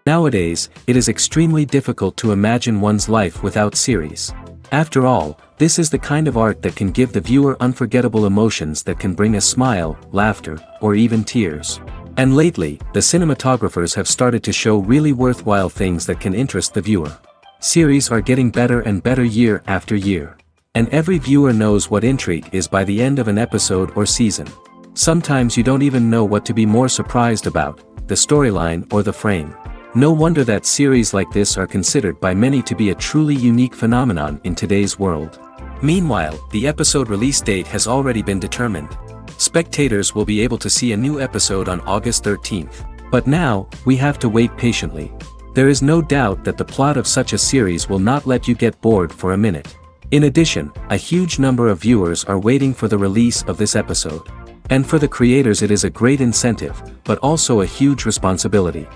Nowadays, it is extremely difficult to imagine one's life without series. After all, this is the kind of art that can give the viewer unforgettable emotions that can bring a smile, laughter, or even tears. And lately, the cinematographers have started to show really worthwhile things that can interest the viewer. Series are getting better and better year after year. And every viewer knows what intrigue is by the end of an episode or season. Sometimes you don't even know what to be more surprised about, the storyline or the frame. No wonder that series like this are considered by many to be a truly unique phenomenon in today's world. Meanwhile, the episode release date has already been determined. Spectators will be able to see a new episode on August 13th. But now, we have to wait patiently. There is no doubt that the plot of such a series will not let you get bored for a minute. In addition, a huge number of viewers are waiting for the release of this episode. And for the creators it is a great incentive, but also a huge responsibility.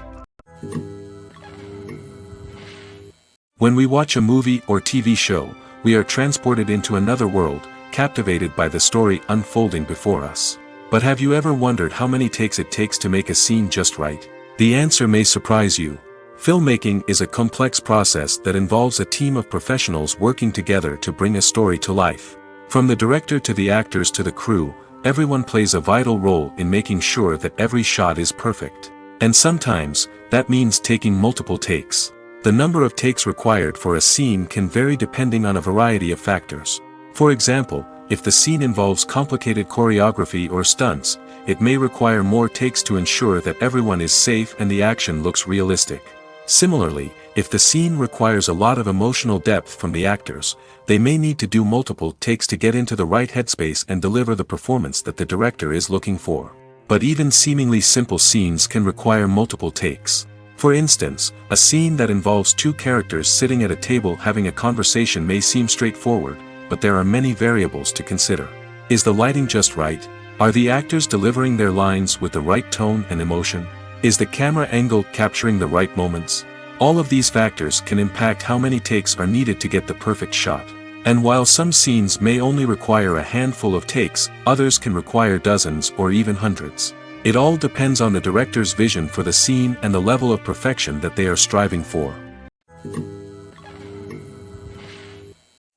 When we watch a movie or TV show, we are transported into another world, captivated by the story unfolding before us. But have you ever wondered how many takes it takes to make a scene just right? The answer may surprise you. Filmmaking is a complex process that involves a team of professionals working together to bring a story to life. From the director to the actors to the crew, everyone plays a vital role in making sure that every shot is perfect. And sometimes, that means taking multiple takes. The number of takes required for a scene can vary depending on a variety of factors. For example, if the scene involves complicated choreography or stunts, it may require more takes to ensure that everyone is safe and the action looks realistic. Similarly, if the scene requires a lot of emotional depth from the actors, they may need to do multiple takes to get into the right headspace and deliver the performance that the director is looking for. But even seemingly simple scenes can require multiple takes. For instance, a scene that involves two characters sitting at a table having a conversation may seem straightforward, but there are many variables to consider. Is the lighting just right? Are the actors delivering their lines with the right tone and emotion? Is the camera angle capturing the right moments? All of these factors can impact how many takes are needed to get the perfect shot. And while some scenes may only require a handful of takes, others can require dozens or even hundreds. It all depends on the director's vision for the scene and the level of perfection that they are striving for.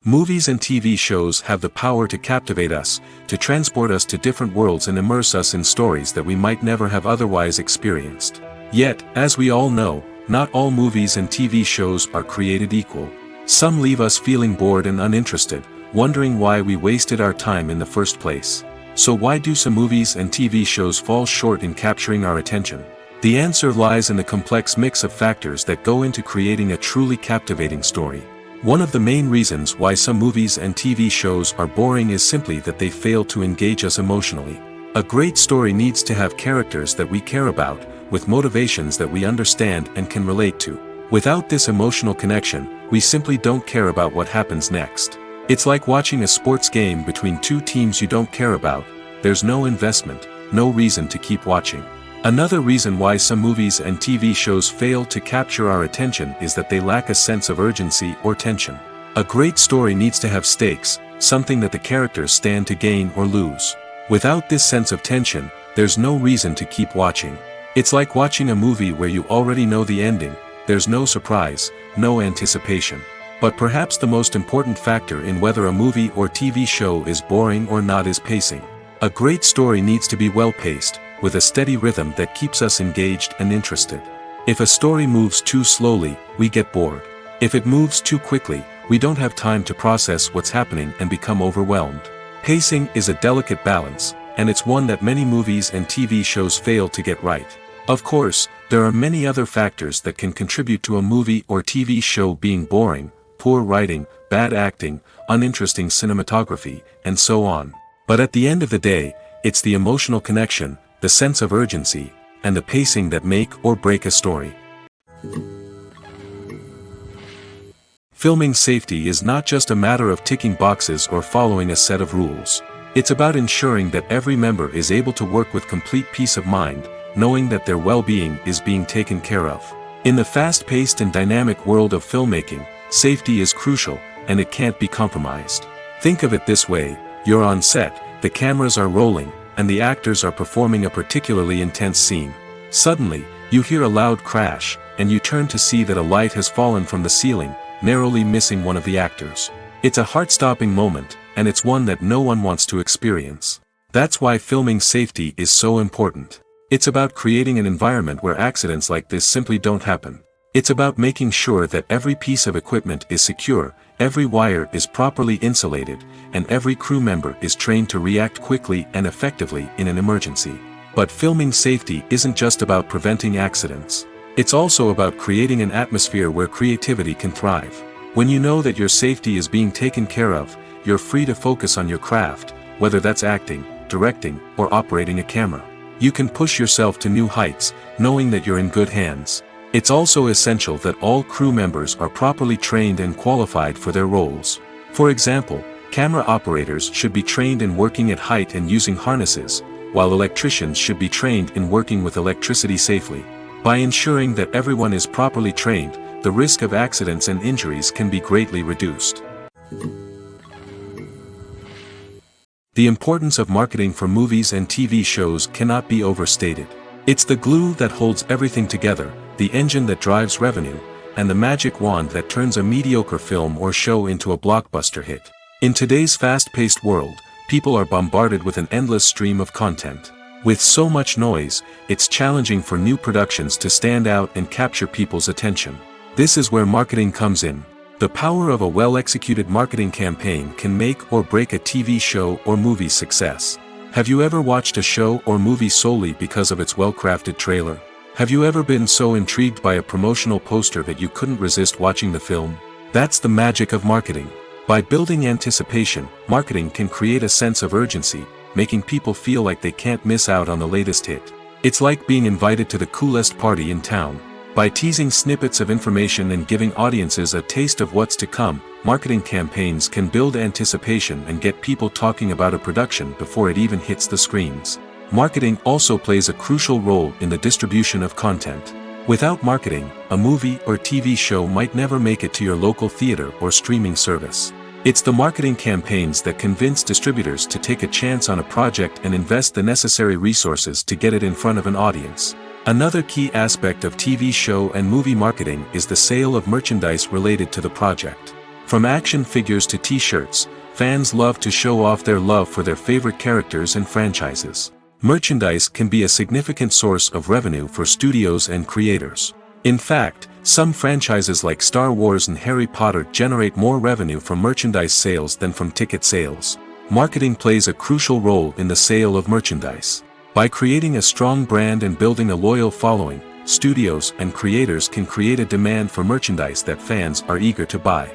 Movies and TV shows have the power to captivate us, to transport us to different worlds and immerse us in stories that we might never have otherwise experienced. Yet, as we all know, not all movies and TV shows are created equal. Some leave us feeling bored and uninterested, wondering why we wasted our time in the first place. So why do some movies and TV shows fall short in capturing our attention? The answer lies in the complex mix of factors that go into creating a truly captivating story. One of the main reasons why some movies and TV shows are boring is simply that they fail to engage us emotionally. A great story needs to have characters that we care about, with motivations that we understand and can relate to. Without this emotional connection, we simply don't care about what happens next. It's like watching a sports game between two teams you don't care about. There's no investment, no reason to keep watching. Another reason why some movies and TV shows fail to capture our attention is that they lack a sense of urgency or tension. A great story needs to have stakes, something that the characters stand to gain or lose. Without this sense of tension, there's no reason to keep watching. It's like watching a movie where you already know the ending. There's no surprise, no anticipation. But perhaps the most important factor in whether a movie or TV show is boring or not is pacing. A great story needs to be well-paced, with a steady rhythm that keeps us engaged and interested. If a story moves too slowly, we get bored. If it moves too quickly, we don't have time to process what's happening and become overwhelmed. Pacing is a delicate balance, and it's one that many movies and TV shows fail to get right. Of course, there are many other factors that can contribute to a movie or TV show being boring: poor writing, bad acting, uninteresting cinematography, and so on. But at the end of the day, it's the emotional connection, the sense of urgency, and the pacing that make or break a story. Filming safety is not just a matter of ticking boxes or following a set of rules. It's about ensuring that every member is able to work with complete peace of mind, knowing that their well-being is being taken care of. In the fast-paced and dynamic world of filmmaking, safety is crucial, and it can't be compromised. Think of it this way: you're on set, the cameras are rolling, and the actors are performing a particularly intense scene. Suddenly, you hear a loud crash, and you turn to see that a light has fallen from the ceiling, narrowly missing one of the actors. It's a heart-stopping moment, and it's one that no one wants to experience. That's why filming safety is so important. It's about creating an environment where accidents like this simply don't happen. It's about making sure that every piece of equipment is secure, every wire is properly insulated, and every crew member is trained to react quickly and effectively in an emergency. But filming safety isn't just about preventing accidents. It's also about creating an atmosphere where creativity can thrive. When you know that your safety is being taken care of, you're free to focus on your craft, whether that's acting, directing, or operating a camera. You can push yourself to new heights, knowing that you're in good hands. It's also essential that all crew members are properly trained and qualified for their roles. For example, camera operators should be trained in working at height and using harnesses, while electricians should be trained in working with electricity safely. By ensuring that everyone is properly trained, the risk of accidents and injuries can be greatly reduced. The importance of marketing for movies and TV shows cannot be overstated. It's the glue that holds everything together, the engine that drives revenue, and the magic wand that turns a mediocre film or show into a blockbuster hit. In today's fast-paced world, people are bombarded with an endless stream of content. With so much noise, it's challenging for new productions to stand out and capture people's attention. This is where marketing comes in. The power of a well-executed marketing campaign can make or break a TV show or movie's success. Have you ever watched a show or movie solely because of its well-crafted trailer? Have you ever been so intrigued by a promotional poster that you couldn't resist watching the film? That's the magic of marketing. By building anticipation, marketing can create a sense of urgency, making people feel like they can't miss out on the latest hit. It's like being invited to the coolest party in town. By teasing snippets of information and giving audiences a taste of what's to come, marketing campaigns can build anticipation and get people talking about a production before it even hits the screens. Marketing also plays a crucial role in the distribution of content. Without marketing, a movie or TV show might never make it to your local theater or streaming service. It's the marketing campaigns that convince distributors to take a chance on a project and invest the necessary resources to get it in front of an audience. Another key aspect of TV show and movie marketing is the sale of merchandise related to the project. From action figures to t-shirts, fans love to show off their love for their favorite characters and franchises. Merchandise can be a significant source of revenue for studios and creators. In fact, some franchises like Star Wars and Harry Potter generate more revenue from merchandise sales than from ticket sales. Marketing plays a crucial role in the sale of merchandise. By creating a strong brand and building a loyal following, studios and creators can create a demand for merchandise that fans are eager to buy.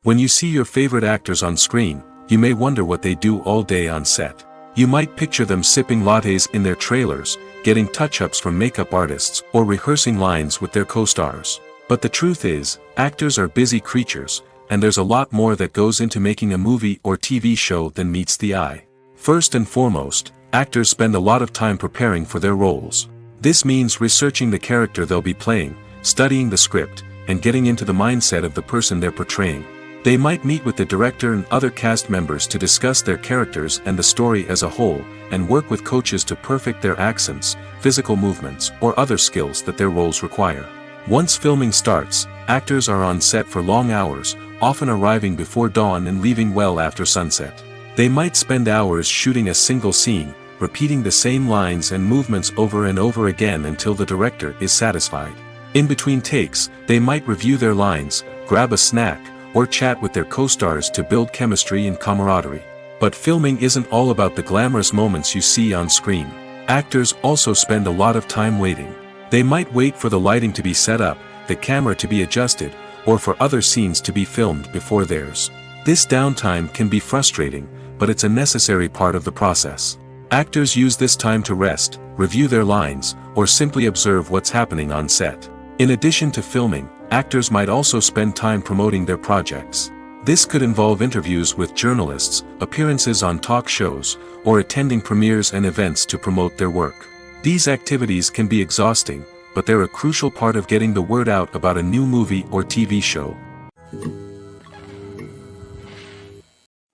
When you see your favorite actors on screen, you may wonder what they do all day on set. You might picture them sipping lattes in their trailers, getting touch-ups from makeup artists, or rehearsing lines with their co-stars. But the truth is, actors are busy creatures, and there's a lot more that goes into making a movie or TV show than meets the eye. First and foremost, actors spend a lot of time preparing for their roles. This means researching the character they'll be playing, studying the script, and getting into the mindset of the person they're portraying. They might meet with the director and other cast members to discuss their characters and the story as a whole, and work with coaches to perfect their accents, physical movements, or other skills that their roles require. Once filming starts, actors are on set for long hours, often arriving before dawn and leaving well after sunset. They might spend hours shooting a single scene, repeating the same lines and movements over and over again until the director is satisfied. In between takes, they might review their lines, grab a snack, or chat with their co-stars to build chemistry and camaraderie. But filming isn't all about the glamorous moments you see on screen. Actors also spend a lot of time waiting. They might wait for the lighting to be set up, the camera to be adjusted, or for other scenes to be filmed before theirs. This downtime can be frustrating, but it's a necessary part of the process. Actors use this time to rest, review their lines, or simply observe what's happening on set. In addition to filming, actors might also spend time promoting their projects. This could involve interviews with journalists, appearances on talk shows, or attending premieres and events to promote their work. These activities can be exhausting, but they're a crucial part of getting the word out about a new movie or TV show.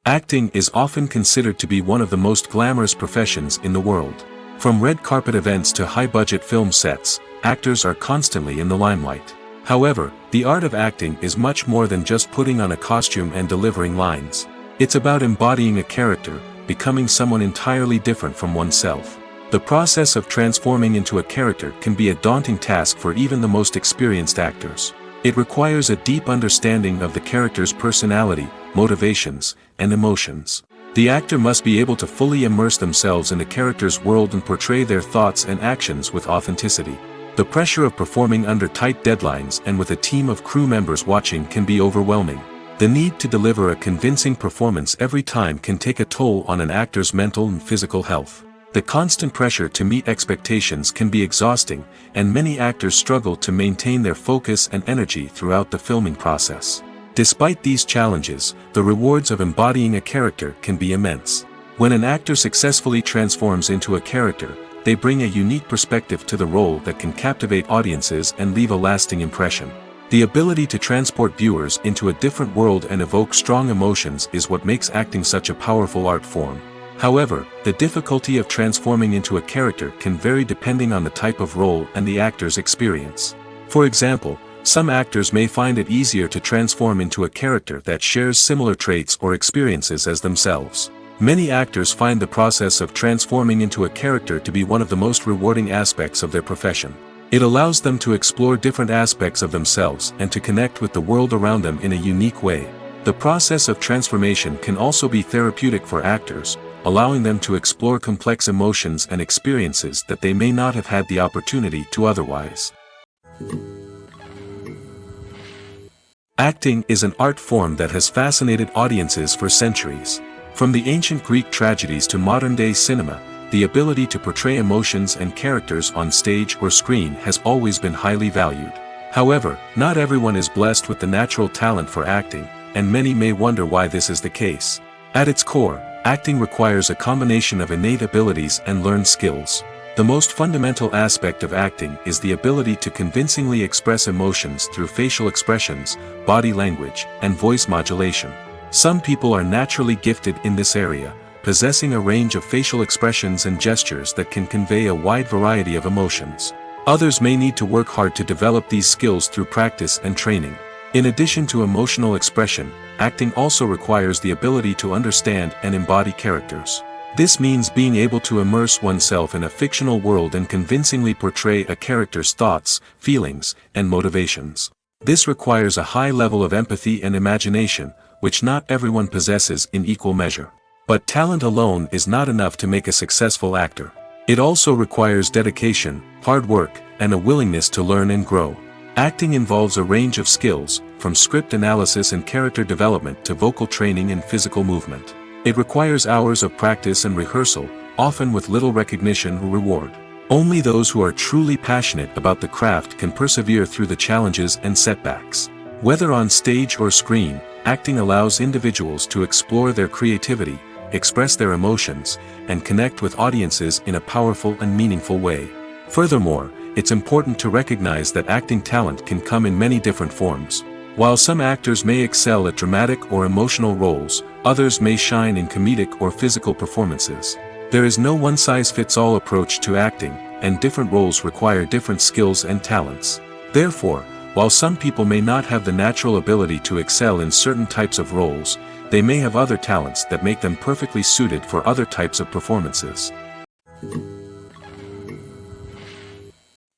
Acting is often considered to be one of the most glamorous professions in the world. From red carpet events to high-budget film sets, actors are constantly in the limelight. However, the art of acting is much more than just putting on a costume and delivering lines. It's about embodying a character, becoming someone entirely different from oneself. The process of transforming into a character can be a daunting task for even the most experienced actors. It requires a deep understanding of the character's personality, motivations, and emotions. The actor must be able to fully immerse themselves in the character's world and portray their thoughts and actions with authenticity. The pressure of performing under tight deadlines and with a team of crew members watching can be overwhelming. The need to deliver a convincing performance every time can take a toll on an actor's mental and physical health. The constant pressure to meet expectations can be exhausting, and many actors struggle to maintain their focus and energy throughout the filming process. Despite these challenges, the rewards of embodying a character can be immense. When an actor successfully transforms into a character, they bring a unique perspective to the role that can captivate audiences and leave a lasting impression. The ability to transport viewers into a different world and evoke strong emotions is what makes acting such a powerful art form. However, the difficulty of transforming into a character can vary depending on the type of role and the actor's experience. For example, some actors may find it easier to transform into a character that shares similar traits or experiences as themselves. Many actors find the process of transforming into a character to be one of the most rewarding aspects of their profession. It allows them to explore different aspects of themselves and to connect with the world around them in a unique way. The process of transformation can also be therapeutic for actors, allowing them to explore complex emotions and experiences that they may not have had the opportunity to otherwise. Acting is an art form that has fascinated audiences for centuries. From the ancient Greek tragedies to modern-day cinema, the ability to portray emotions and characters on stage or screen has always been highly valued. However, not everyone is blessed with the natural talent for acting, and many may wonder why this is the case. At its core, acting requires a combination of innate abilities and learned skills. The most fundamental aspect of acting is the ability to convincingly express emotions through facial expressions, body language, and voice modulation. Some people are naturally gifted in this area, possessing a range of facial expressions and gestures that can convey a wide variety of emotions. Others may need to work hard to develop these skills through practice and training. In addition to emotional expression, acting also requires the ability to understand and embody characters. This means being able to immerse oneself in a fictional world and convincingly portray a character's thoughts, feelings, and motivations. This requires a high level of empathy and imagination, which not everyone possesses in equal measure. But talent alone is not enough to make a successful actor. It also requires dedication, hard work, and a willingness to learn and grow. Acting involves a range of skills, from script analysis and character development to vocal training and physical movement. It requires hours of practice and rehearsal, often with little recognition or reward. Only those who are truly passionate about the craft can persevere through the challenges and setbacks. Whether on stage or screen, acting allows individuals to explore their creativity, express their emotions, and connect with audiences in a powerful and meaningful way. Furthermore, it's important to recognize that acting talent can come in many different forms. While some actors may excel at dramatic or emotional roles, others may shine in comedic or physical performances. There is no one-size-fits-all approach to acting, and different roles require different skills and talents. Therefore, while some people may not have the natural ability to excel in certain types of roles, they may have other talents that make them perfectly suited for other types of performances.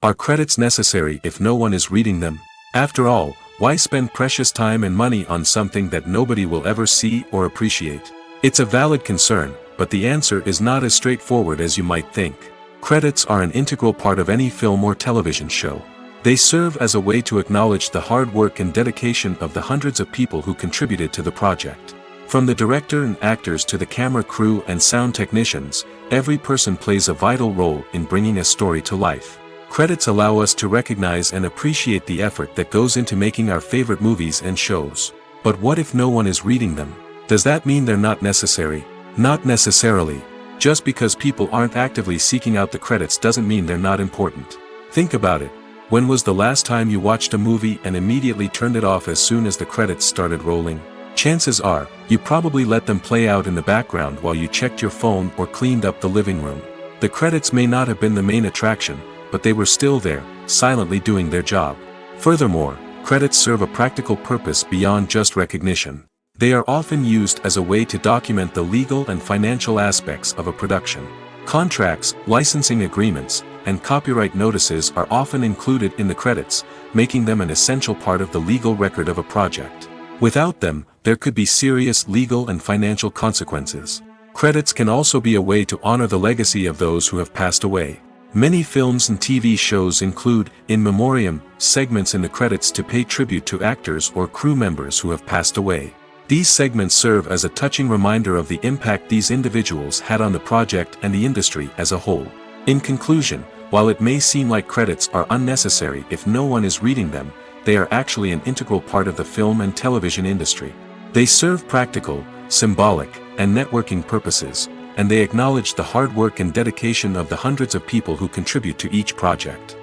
Are credits necessary if no one is reading them? After all, why spend precious time and money on something that nobody will ever see or appreciate? It's a valid concern, but the answer is not as straightforward as you might think. Credits are an integral part of any film or television show. They serve as a way to acknowledge the hard work and dedication of the hundreds of people who contributed to the project. From the director and actors to the camera crew and sound technicians, every person plays a vital role in bringing a story to life. Credits allow us to recognize and appreciate the effort that goes into making our favorite movies and shows. But what if no one is reading them? Does that mean they're not necessary? Not necessarily. Just because people aren't actively seeking out the credits doesn't mean they're not important. Think about it. When was the last time you watched a movie and immediately turned it off as soon as the credits started rolling? Chances are, you probably let them play out in the background while you checked your phone or cleaned up the living room. The credits may not have been the main attraction, but they were still there, silently doing their job. Furthermore, credits serve a practical purpose beyond just recognition. They are often used as a way to document the legal and financial aspects of a production. Contracts, licensing agreements, and copyright notices are often included in the credits, making them an essential part of the legal record of a project. Without them, there could be serious legal and financial consequences. Credits can also be a way to honor the legacy of those who have passed away. Many films and TV shows include in memoriam segments in the credits to pay tribute to actors or crew members who have passed away. These segments serve as a touching reminder of the impact these individuals had on the project and the industry as a whole. In conclusion, while it may seem like credits are unnecessary if no one is reading them, they are actually an integral part of the film and television industry. They serve practical, symbolic, and networking purposes, and they acknowledge the hard work and dedication of the hundreds of people who contribute to each project.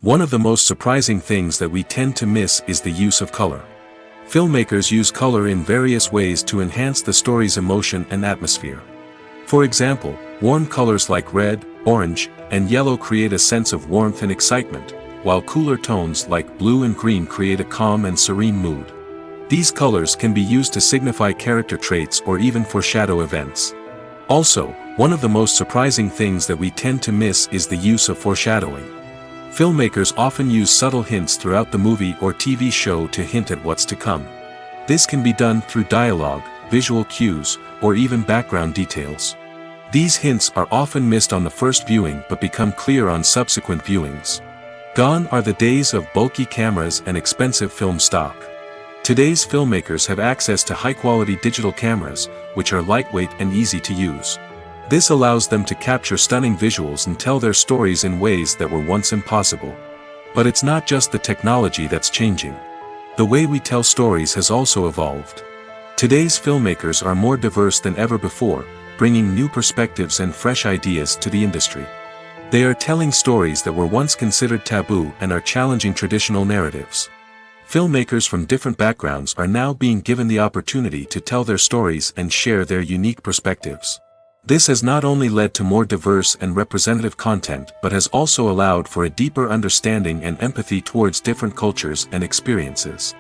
One of the most surprising things that we tend to miss is the use of color. Filmmakers use color in various ways to enhance the story's emotion and atmosphere. For example, warm colors like red, orange, and yellow create a sense of warmth and excitement, while cooler tones like blue and green create a calm and serene mood. These colors can be used to signify character traits or even foreshadow events. Also, one of the most surprising things that we tend to miss is the use of foreshadowing. Filmmakers often use subtle hints throughout the movie or TV show to hint at what's to come. This can be done through dialogue, visual cues, or even background details. These hints are often missed on the first viewing but become clear on subsequent viewings. Gone are the days of bulky cameras and expensive film stock. Today's filmmakers have access to high-quality digital cameras, which are lightweight and easy to use. This allows them to capture stunning visuals and tell their stories in ways that were once impossible. But it's not just the technology that's changing. The way we tell stories has also evolved. Today's filmmakers are more diverse than ever before, bringing new perspectives and fresh ideas to the industry. They are telling stories that were once considered taboo and are challenging traditional narratives. Filmmakers from different backgrounds are now being given the opportunity to tell their stories and share their unique perspectives. This has not only led to more diverse and representative content but has also allowed for a deeper understanding and empathy towards different cultures and experiences.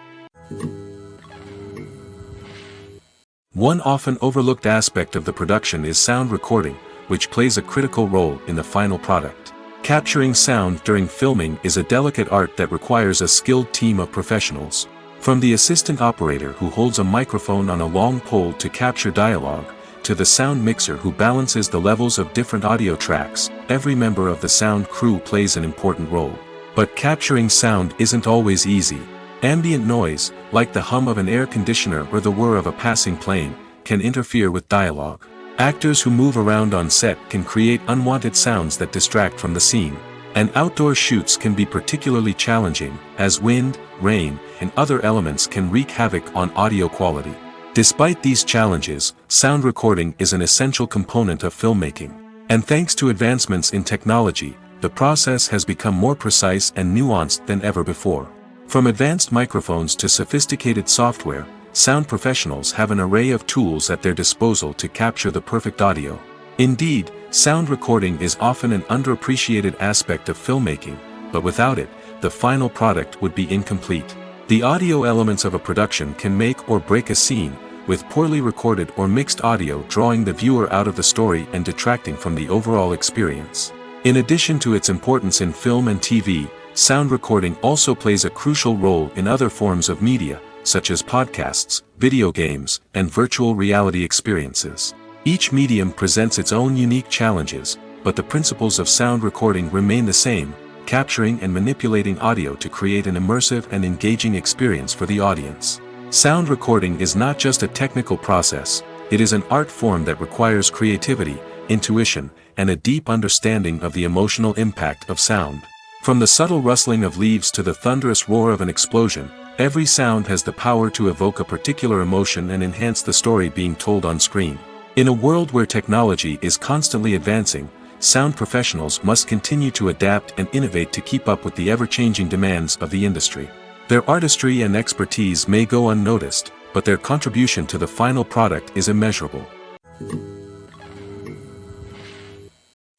One often overlooked aspect of the production is sound recording, which plays a critical role in the final product. Capturing sound during filming is a delicate art that requires a skilled team of professionals. From the assistant operator who holds a microphone on a long pole to capture dialogue, to the sound mixer who balances the levels of different audio tracks, every member of the sound crew plays an important role. But capturing sound isn't always easy. Ambient noise, like the hum of an air conditioner or the whir of a passing plane, can interfere with dialogue. Actors who move around on set can create unwanted sounds that distract from the scene. And outdoor shoots can be particularly challenging, as wind, rain, and other elements can wreak havoc on audio quality. Despite these challenges, sound recording is an essential component of filmmaking. And thanks to advancements in technology, the process has become more precise and nuanced than ever before. From advanced microphones to sophisticated software, sound professionals have an array of tools at their disposal to capture the perfect audio. Indeed, sound recording is often an underappreciated aspect of filmmaking, but without it, the final product would be incomplete. The audio elements of a production can make or break a scene, with poorly recorded or mixed audio drawing the viewer out of the story and detracting from the overall experience. In addition to its importance in film and TV, sound recording also plays a crucial role in other forms of media, such as podcasts, video games, and virtual reality experiences. Each medium presents its own unique challenges, but the principles of sound recording remain the same, capturing and manipulating audio to create an immersive and engaging experience for the audience. Sound recording is not just a technical process, it is an art form that requires creativity, intuition, and a deep understanding of the emotional impact of sound. From the subtle rustling of leaves to the thunderous roar of an explosion, every sound has the power to evoke a particular emotion and enhance the story being told on screen. In a world where technology is constantly advancing, sound professionals must continue to adapt and innovate to keep up with the ever-changing demands of the industry. Their artistry and expertise may go unnoticed, but their contribution to the final product is immeasurable.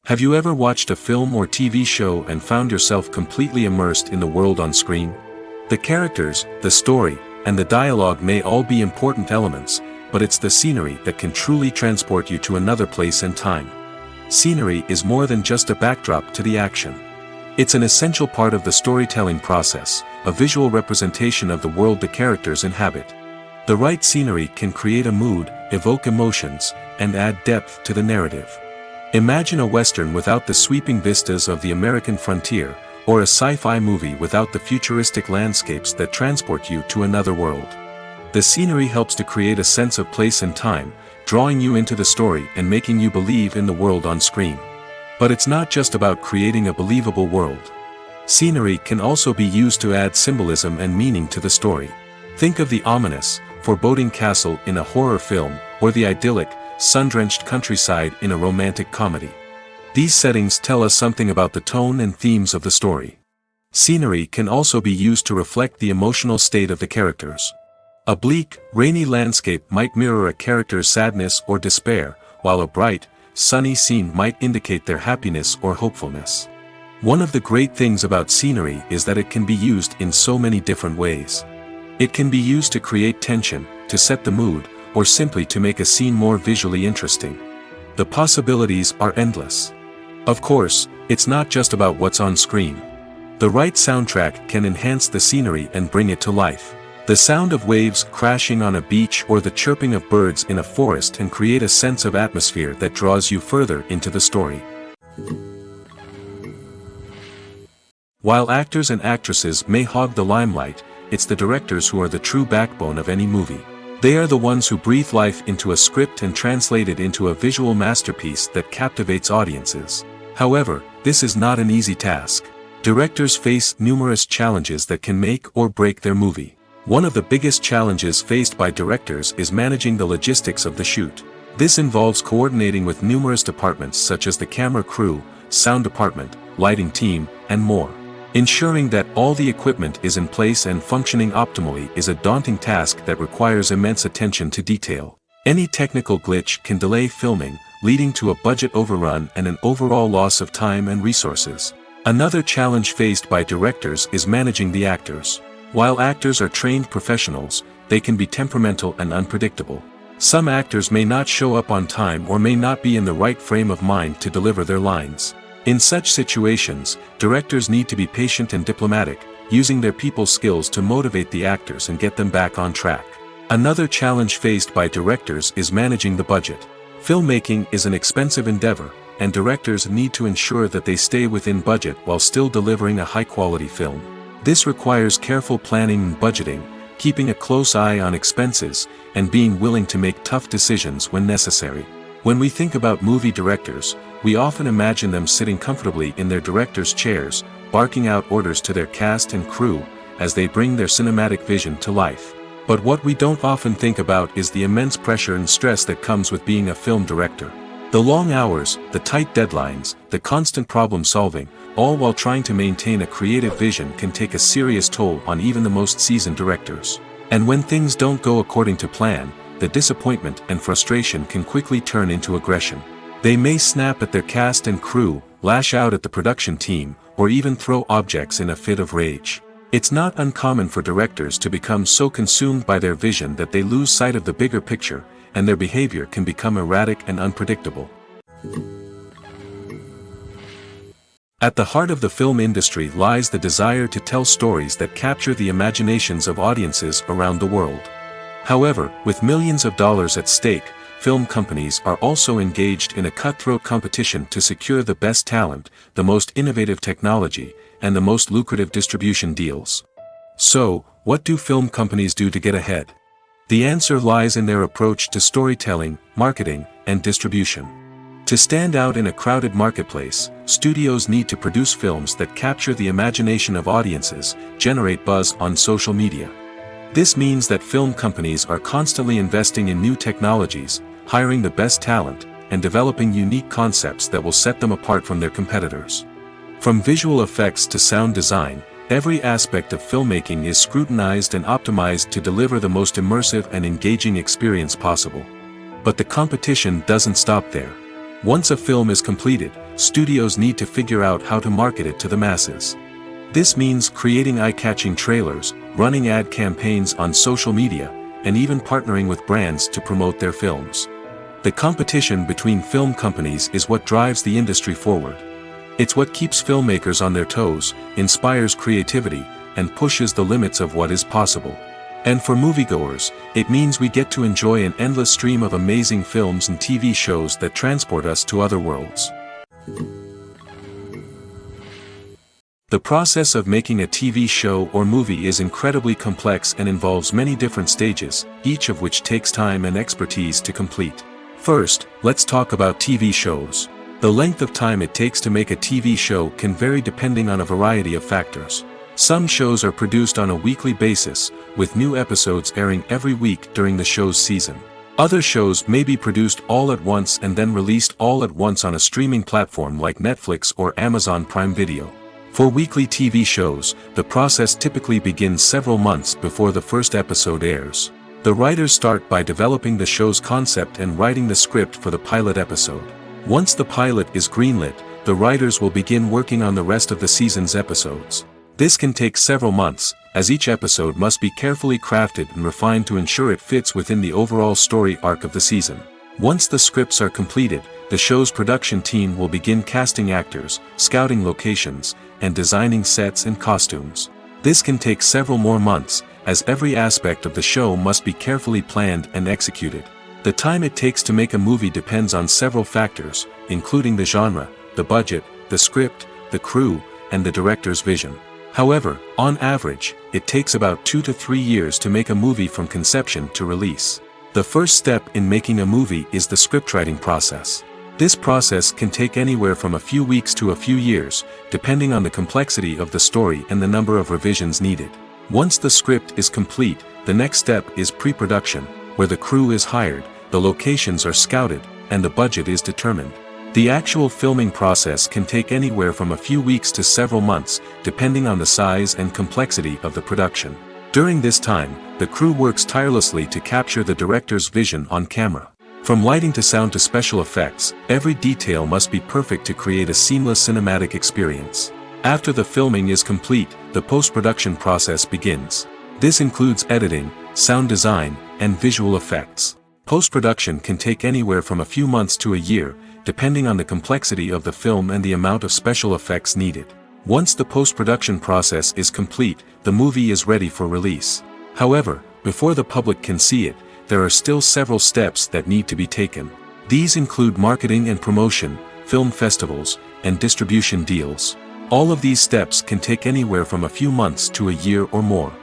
Have you ever watched a film or TV show and found yourself completely immersed in the world on screen? The characters, the story, and the dialogue may all be important elements, but it's the scenery that can truly transport you to another place and time. Scenery is more than just a backdrop to the action. It's an essential part of the storytelling process, a visual representation of the world the characters inhabit. The right scenery can create a mood, evoke emotions, and add depth to the narrative. Imagine a Western without the sweeping vistas of the American frontier, or a sci-fi movie without the futuristic landscapes that transport you to another world. The scenery helps to create a sense of place and time, drawing you into the story and making you believe in the world on screen. But it's not just about creating a believable world. Scenery can also be used to add symbolism and meaning to the story. Think of the ominous, foreboding castle in a horror film, or the idyllic, sun-drenched countryside in a romantic comedy. These settings tell us something about the tone and themes of the story. Scenery can also be used to reflect the emotional state of the characters. A bleak, rainy landscape might mirror a character's sadness or despair, while a bright, sunny scene might indicate their happiness or hopefulness. One of the great things about scenery is that it can be used in so many different ways. It can be used to create tension, to set the mood, or simply to make a scene more visually interesting. The possibilities are endless. Of course, it's not just about what's on screen. The right soundtrack can enhance the scenery and bring it to life. The sound of waves crashing on a beach or the chirping of birds in a forest can create a sense of atmosphere that draws you further into the story. While actors and actresses may hog the limelight, it's the directors who are the true backbone of any movie. They are the ones who breathe life into a script and translate it into a visual masterpiece that captivates audiences. However, this is not an easy task. Directors face numerous challenges that can make or break their movie. One of the biggest challenges faced by directors is managing the logistics of the shoot. This involves coordinating with numerous departments such as the camera crew, sound department, lighting team, and more. Ensuring that all the equipment is in place and functioning optimally is a daunting task that requires immense attention to detail. Any technical glitch can delay filming, leading to a budget overrun and an overall loss of time and resources. Another challenge faced by directors is managing the actors. While actors are trained professionals, they can be temperamental and unpredictable. Some actors may not show up on time or may not be in the right frame of mind to deliver their lines. In such situations, directors need to be patient and diplomatic, using their people skills to motivate the actors and get them back on track. Another challenge faced by directors is managing the budget. Filmmaking is an expensive endeavor, and directors need to ensure that they stay within budget while still delivering a high-quality film. This requires careful planning and budgeting, keeping a close eye on expenses, and being willing to make tough decisions when necessary. When we think about movie directors, we often imagine them sitting comfortably in their director's chairs, barking out orders to their cast and crew, as they bring their cinematic vision to life. But what we don't often think about is the immense pressure and stress that comes with being a film director. The long hours, the tight deadlines, the constant problem solving, all while trying to maintain a creative vision can take a serious toll on even the most seasoned directors. And when things don't go according to plan, the disappointment and frustration can quickly turn into aggression. They may snap at their cast and crew, lash out at the production team, or even throw objects in a fit of rage. It's not uncommon for directors to become so consumed by their vision that they lose sight of the bigger picture, and their behavior can become erratic and unpredictable. At the heart of the film industry lies the desire to tell stories that capture the imaginations of audiences around the world. However, with millions of dollars at stake, film companies are also engaged in a cutthroat competition to secure the best talent, the most innovative technology, and the most lucrative distribution deals. So, what do film companies do to get ahead? The answer lies in their approach to storytelling, marketing, and distribution. To stand out in a crowded marketplace, studios need to produce films that capture the imagination of audiences, generate buzz on social media. This means that film companies are constantly investing in new technologies, hiring the best talent, and developing unique concepts that will set them apart from their competitors. From visual effects to sound design, every aspect of filmmaking is scrutinized and optimized to deliver the most immersive and engaging experience possible. But the competition doesn't stop there. Once a film is completed, studios need to figure out how to market it to the masses. This means creating eye-catching trailers, running ad campaigns on social media, and even partnering with brands to promote their films. The competition between film companies is what drives the industry forward. It's what keeps filmmakers on their toes, inspires creativity, and pushes the limits of what is possible. And for moviegoers, it means we get to enjoy an endless stream of amazing films and TV shows that transport us to other worlds. The process of making a TV show or movie is incredibly complex and involves many different stages, each of which takes time and expertise to complete. First, let's talk about TV shows. The length of time it takes to make a TV show can vary depending on a variety of factors. Some shows are produced on a weekly basis, with new episodes airing every week during the show's season. Other shows may be produced all at once and then released all at once on a streaming platform like Netflix or Amazon Prime Video. For weekly TV shows, the process typically begins several months before the first episode airs. The writers start by developing the show's concept and writing the script for the pilot episode. Once the pilot is greenlit, the writers will begin working on the rest of the season's episodes. This can take several months, as each episode must be carefully crafted and refined to ensure it fits within the overall story arc of the season. Once the scripts are completed, the show's production team will begin casting actors, scouting locations, and designing sets and costumes. This can take several more months, as every aspect of the show must be carefully planned and executed. The time it takes to make a movie depends on several factors, including the genre, the budget, the script, the crew, and the director's vision. However, on average, it takes about 2 to 3 years to make a movie from conception to release. The first step in making a movie is the scriptwriting process. This process can take anywhere from a few weeks to a few years, depending on the complexity of the story and the number of revisions needed. Once the script is complete, the next step is pre-production, where the crew is hired, the locations are scouted, and the budget is determined. The actual filming process can take anywhere from a few weeks to several months, depending on the size and complexity of the production. During this time, the crew works tirelessly to capture the director's vision on camera. From lighting to sound to special effects, every detail must be perfect to create a seamless cinematic experience. After the filming is complete, the post-production process begins. This includes editing, sound design, and visual effects. Post-production can take anywhere from a few months to a year, depending on the complexity of the film and the amount of special effects needed. Once the post-production process is complete, the movie is ready for release. However, before the public can see it, there are still several steps that need to be taken. These include marketing and promotion, film festivals, and distribution deals. All of these steps can take anywhere from a few months to a year or more.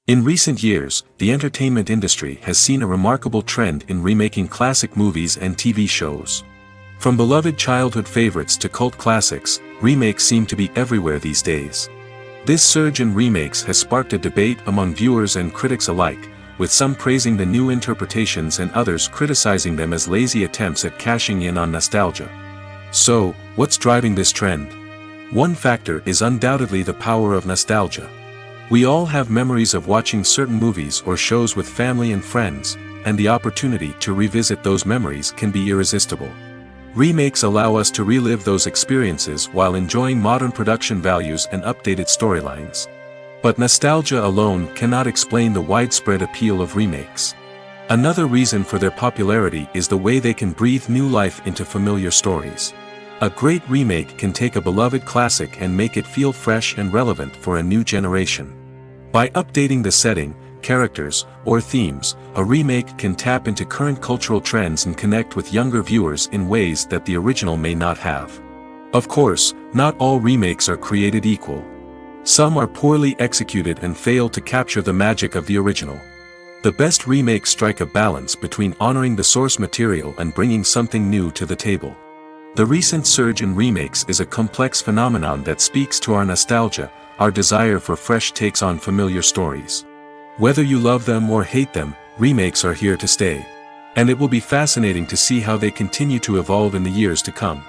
In recent years, the entertainment industry has seen a remarkable trend in remaking classic movies and TV shows. From beloved childhood favorites to cult classics, remakes seem to be everywhere these days. This surge in remakes has sparked a debate among viewers and critics alike, with some praising the new interpretations and others criticizing them as lazy attempts at cashing in on nostalgia. So, what's driving this trend? One factor is undoubtedly the power of nostalgia. We all have memories of watching certain movies or shows with family and friends, and the opportunity to revisit those memories can be irresistible. Remakes allow us to relive those experiences while enjoying modern production values and updated storylines. But nostalgia alone cannot explain the widespread appeal of remakes. Another reason for their popularity is the way they can breathe new life into familiar stories. A great remake can take a beloved classic and make it feel fresh and relevant for a new generation. By updating the setting, characters, or themes, a remake can tap into current cultural trends and connect with younger viewers in ways that the original may not have. Of course, not all remakes are created equal. Some are poorly executed and fail to capture the magic of the original. The best remakes strike a balance between honoring the source material and bringing something new to the table. The recent surge in remakes is a complex phenomenon that speaks to our nostalgia, our desire for fresh takes on familiar stories. Whether you love them or hate them, remakes are here to stay. And it will be fascinating to see how they continue to evolve in the years to come.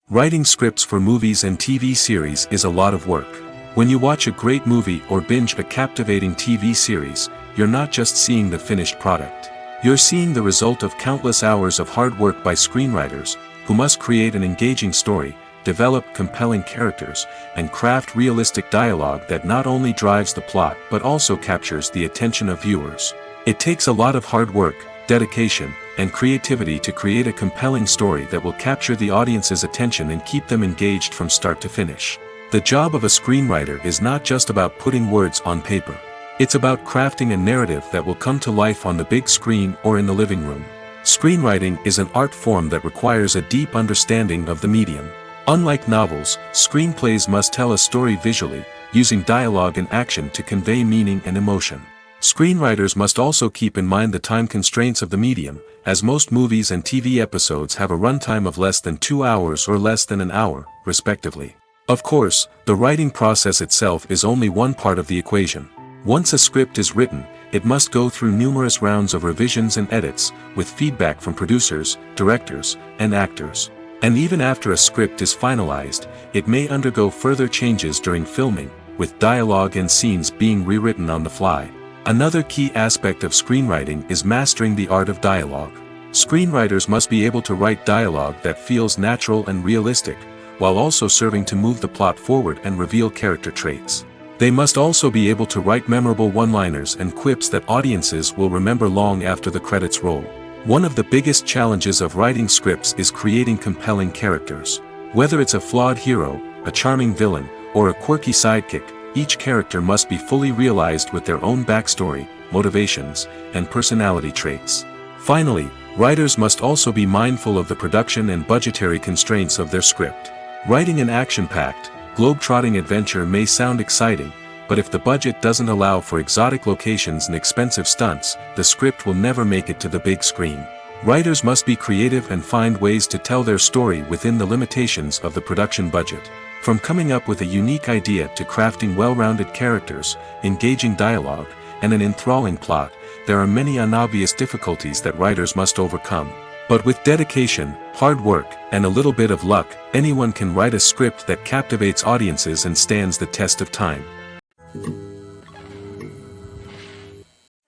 Writing scripts for movies and TV series is a lot of work. When you watch a great movie or binge a captivating TV series, you're not just seeing the finished product. You're seeing the result of countless hours of hard work by screenwriters, who must create an engaging story, develop compelling characters, and craft realistic dialogue that not only drives the plot but also captures the attention of viewers. It takes a lot of hard work, dedication, and creativity to create a compelling story that will capture the audience's attention and keep them engaged from start to finish. The job of a screenwriter is not just about putting words on paper. It's about crafting a narrative that will come to life on the big screen or in the living room. Screenwriting is an art form that requires a deep understanding of the medium. Unlike novels, screenplays must tell a story visually, using dialogue and action to convey meaning and emotion. Screenwriters must also keep in mind the time constraints of the medium, as most movies and TV episodes have a runtime of less than 2 hours or less than an hour, respectively. Of course, the writing process itself is only one part of the equation. Once a script is written, it must go through numerous rounds of revisions and edits, with feedback from producers, directors, and actors. And even after a script is finalized, it may undergo further changes during filming, with dialogue and scenes being rewritten on the fly. Another key aspect of screenwriting is mastering the art of dialogue. Screenwriters must be able to write dialogue that feels natural and realistic, while also serving to move the plot forward and reveal character traits. They must also be able to write memorable one-liners and quips that audiences will remember long after the credits roll. One of the biggest challenges of writing scripts is creating compelling characters. Whether it's a flawed hero, a charming villain, or a quirky sidekick, each character must be fully realized with their own backstory, motivations, and personality traits. Finally, writers must also be mindful of the production and budgetary constraints of their script. Writing an action-packed, globe-trotting adventure may sound exciting, but if the budget doesn't allow for exotic locations and expensive stunts, the script will never make it to the big screen. Writers must be creative and find ways to tell their story within the limitations of the production budget. From coming up with a unique idea to crafting well-rounded characters, engaging dialogue, and an enthralling plot, there are many unobvious difficulties that writers must overcome. But with dedication, hard work, and a little bit of luck, anyone can write a script that captivates audiences and stands the test of time.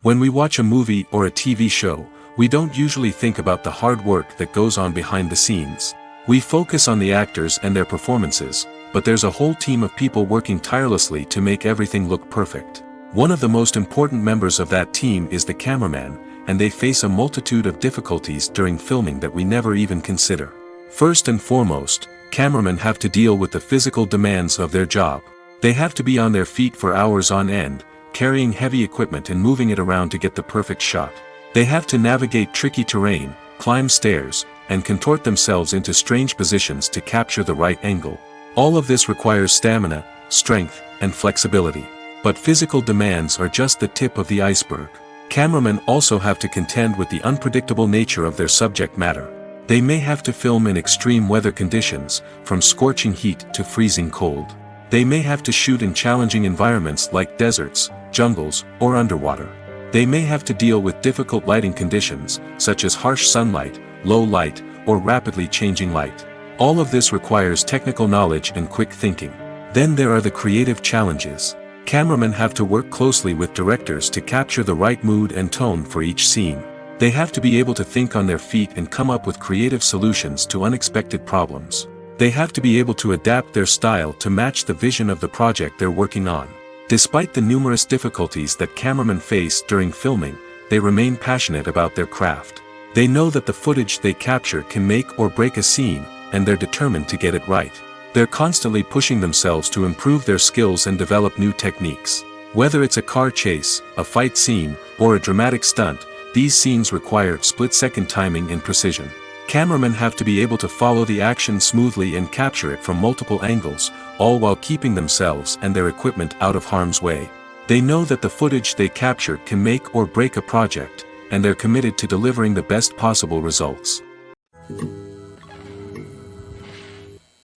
When we watch a movie or a TV show, we don't usually think about the hard work that goes on behind the scenes. We focus on the actors and their performances, but there's a whole team of people working tirelessly to make everything look perfect. One of the most important members of that team is the cameraman, and they face a multitude of difficulties during filming that we never even consider. First and foremost, cameramen have to deal with the physical demands of their job. They have to be on their feet for hours on end, carrying heavy equipment and moving it around to get the perfect shot. They have to navigate tricky terrain, climb stairs, and contort themselves into strange positions to capture the right angle. All of this requires stamina, strength, and flexibility. But physical demands are just the tip of the iceberg. Cameramen also have to contend with the unpredictable nature of their subject matter. They may have to film in extreme weather conditions, from scorching heat to freezing cold. They may have to shoot in challenging environments like deserts, jungles, or underwater. They may have to deal with difficult lighting conditions, such as harsh sunlight, low light, or rapidly changing light. All of this requires technical knowledge and quick thinking. Then there are the creative challenges. Cameramen have to work closely with directors to capture the right mood and tone for each scene. They have to be able to think on their feet and come up with creative solutions to unexpected problems. They have to be able to adapt their style to match the vision of the project they're working on. Despite the numerous difficulties that cameramen face during filming, they remain passionate about their craft. They know that the footage they capture can make or break a scene, and they're determined to get it right. They're constantly pushing themselves to improve their skills and develop new techniques. Whether it's a car chase, a fight scene, or a dramatic stunt, these scenes require split-second timing and precision. Cameramen have to be able to follow the action smoothly and capture it from multiple angles, all while keeping themselves and their equipment out of harm's way. They know that the footage they capture can make or break a project, and they're committed to delivering the best possible results.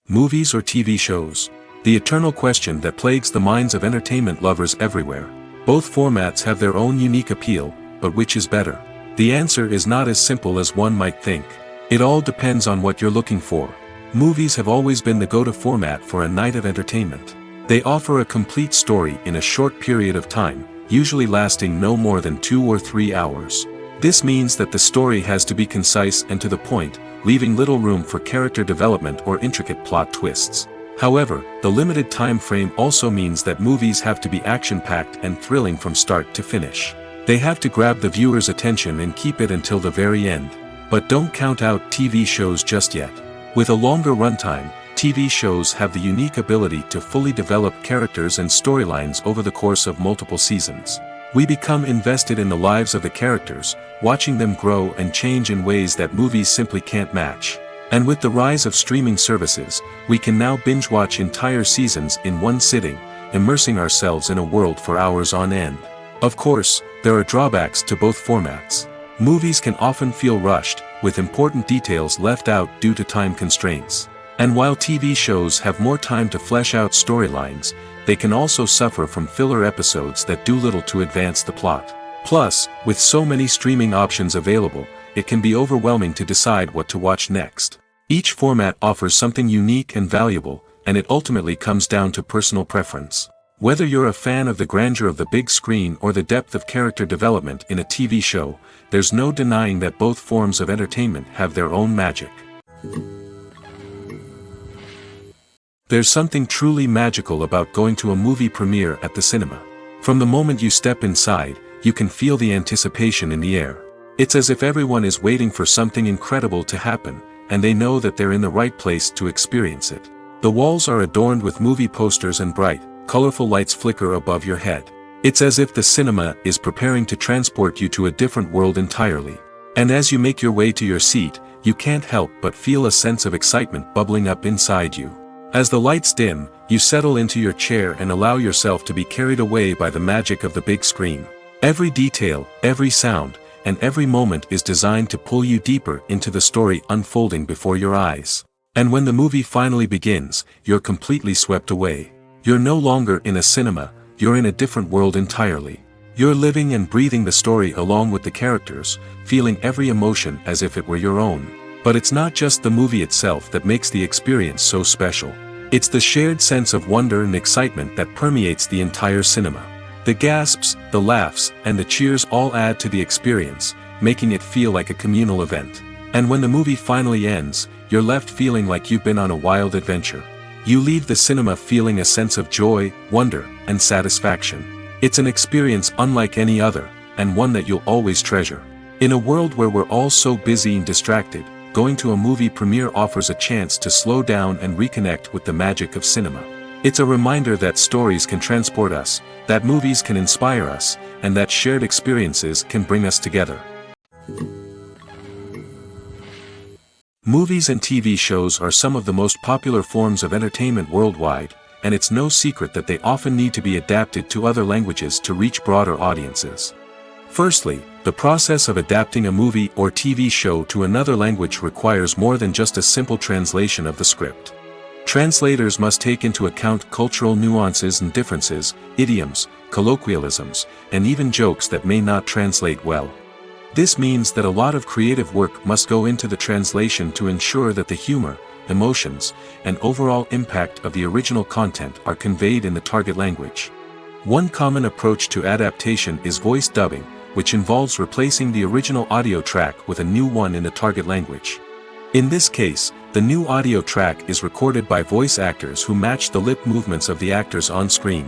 Movies or TV shows? The eternal question that plagues the minds of entertainment lovers everywhere. Both formats have their own unique appeal, but which is better? The answer is not as simple as one might think. It all depends on what you're looking for. Movies have always been the go-to format for a night of entertainment. They offer a complete story in a short period of time, usually lasting no more than 2 or 3 hours. This means that the story has to be concise and to the point, leaving little room for character development or intricate plot twists. However, the limited time frame also means that movies have to be action-packed and thrilling from start to finish. They have to grab the viewer's attention and keep it until the very end. But don't count out TV shows just yet. With a longer runtime, TV shows have the unique ability to fully develop characters and storylines over the course of multiple seasons. We become invested in the lives of the characters, watching them grow and change in ways that movies simply can't match. And with the rise of streaming services, we can now binge-watch entire seasons in one sitting, immersing ourselves in a world for hours on end. Of course, there are drawbacks to both formats. Movies can often feel rushed, with important details left out due to time constraints. And while TV shows have more time to flesh out storylines, they can also suffer from filler episodes that do little to advance the plot. Plus, with so many streaming options available, it can be overwhelming to decide what to watch next. Each format offers something unique and valuable, and it ultimately comes down to personal preference. Whether you're a fan of the grandeur of the big screen or the depth of character development in a TV show, there's no denying that both forms of entertainment have their own magic. There's something truly magical about going to a movie premiere at the cinema. From the moment you step inside, you can feel the anticipation in the air. It's as if everyone is waiting for something incredible to happen, and they know that they're in the right place to experience it. The walls are adorned with movie posters and bright, colorful lights flicker above your head. It's as if the cinema is preparing to transport you to a different world entirely. And as you make your way to your seat, you can't help but feel a sense of excitement bubbling up inside you. As the lights dim, you settle into your chair and allow yourself to be carried away by the magic of the big screen. Every detail, every sound, and every moment is designed to pull you deeper into the story unfolding before your eyes. And when the movie finally begins, you're completely swept away. You're no longer in a cinema, you're in a different world entirely. You're living and breathing the story along with the characters, feeling every emotion as if it were your own. But it's not just the movie itself that makes the experience so special. It's the shared sense of wonder and excitement that permeates the entire cinema. The gasps, the laughs, and the cheers all add to the experience, making it feel like a communal event. And when the movie finally ends, you're left feeling like you've been on a wild adventure. You leave the cinema feeling a sense of joy, wonder, and satisfaction. It's an experience unlike any other, and one that you'll always treasure. In a world where we're all so busy and distracted, going to a movie premiere offers a chance to slow down and reconnect with the magic of cinema. It's a reminder that stories can transport us, that movies can inspire us, and that shared experiences can bring us together. Movies and TV shows are some of the most popular forms of entertainment worldwide, and it's no secret that they often need to be adapted to other languages to reach broader audiences. Firstly, the process of adapting a movie or TV show to another language requires more than just a simple translation of the script. Translators must take into account cultural nuances and differences, idioms, colloquialisms, and even jokes that may not translate well. This means that a lot of creative work must go into the translation to ensure that the humor, emotions, and overall impact of the original content are conveyed in the target language. One common approach to adaptation is voice dubbing, which involves replacing the original audio track with a new one in the target language. In this case, the new audio track is recorded by voice actors who match the lip movements of the actors on screen.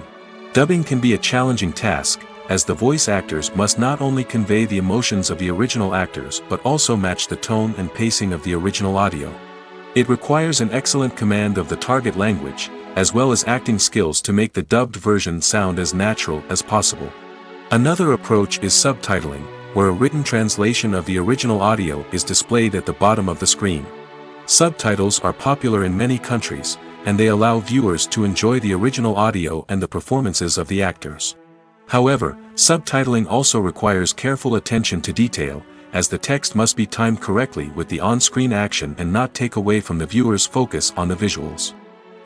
Dubbing can be a challenging task, as the voice actors must not only convey the emotions of the original actors but also match the tone and pacing of the original audio. It requires an excellent command of the target language, as well as acting skills to make the dubbed version sound as natural as possible. Another approach is subtitling, where a written translation of the original audio is displayed at the bottom of the screen. Subtitles are popular in many countries, and they allow viewers to enjoy the original audio and the performances of the actors. However, subtitling also requires careful attention to detail, as the text must be timed correctly with the on-screen action and not take away from the viewer's focus on the visuals.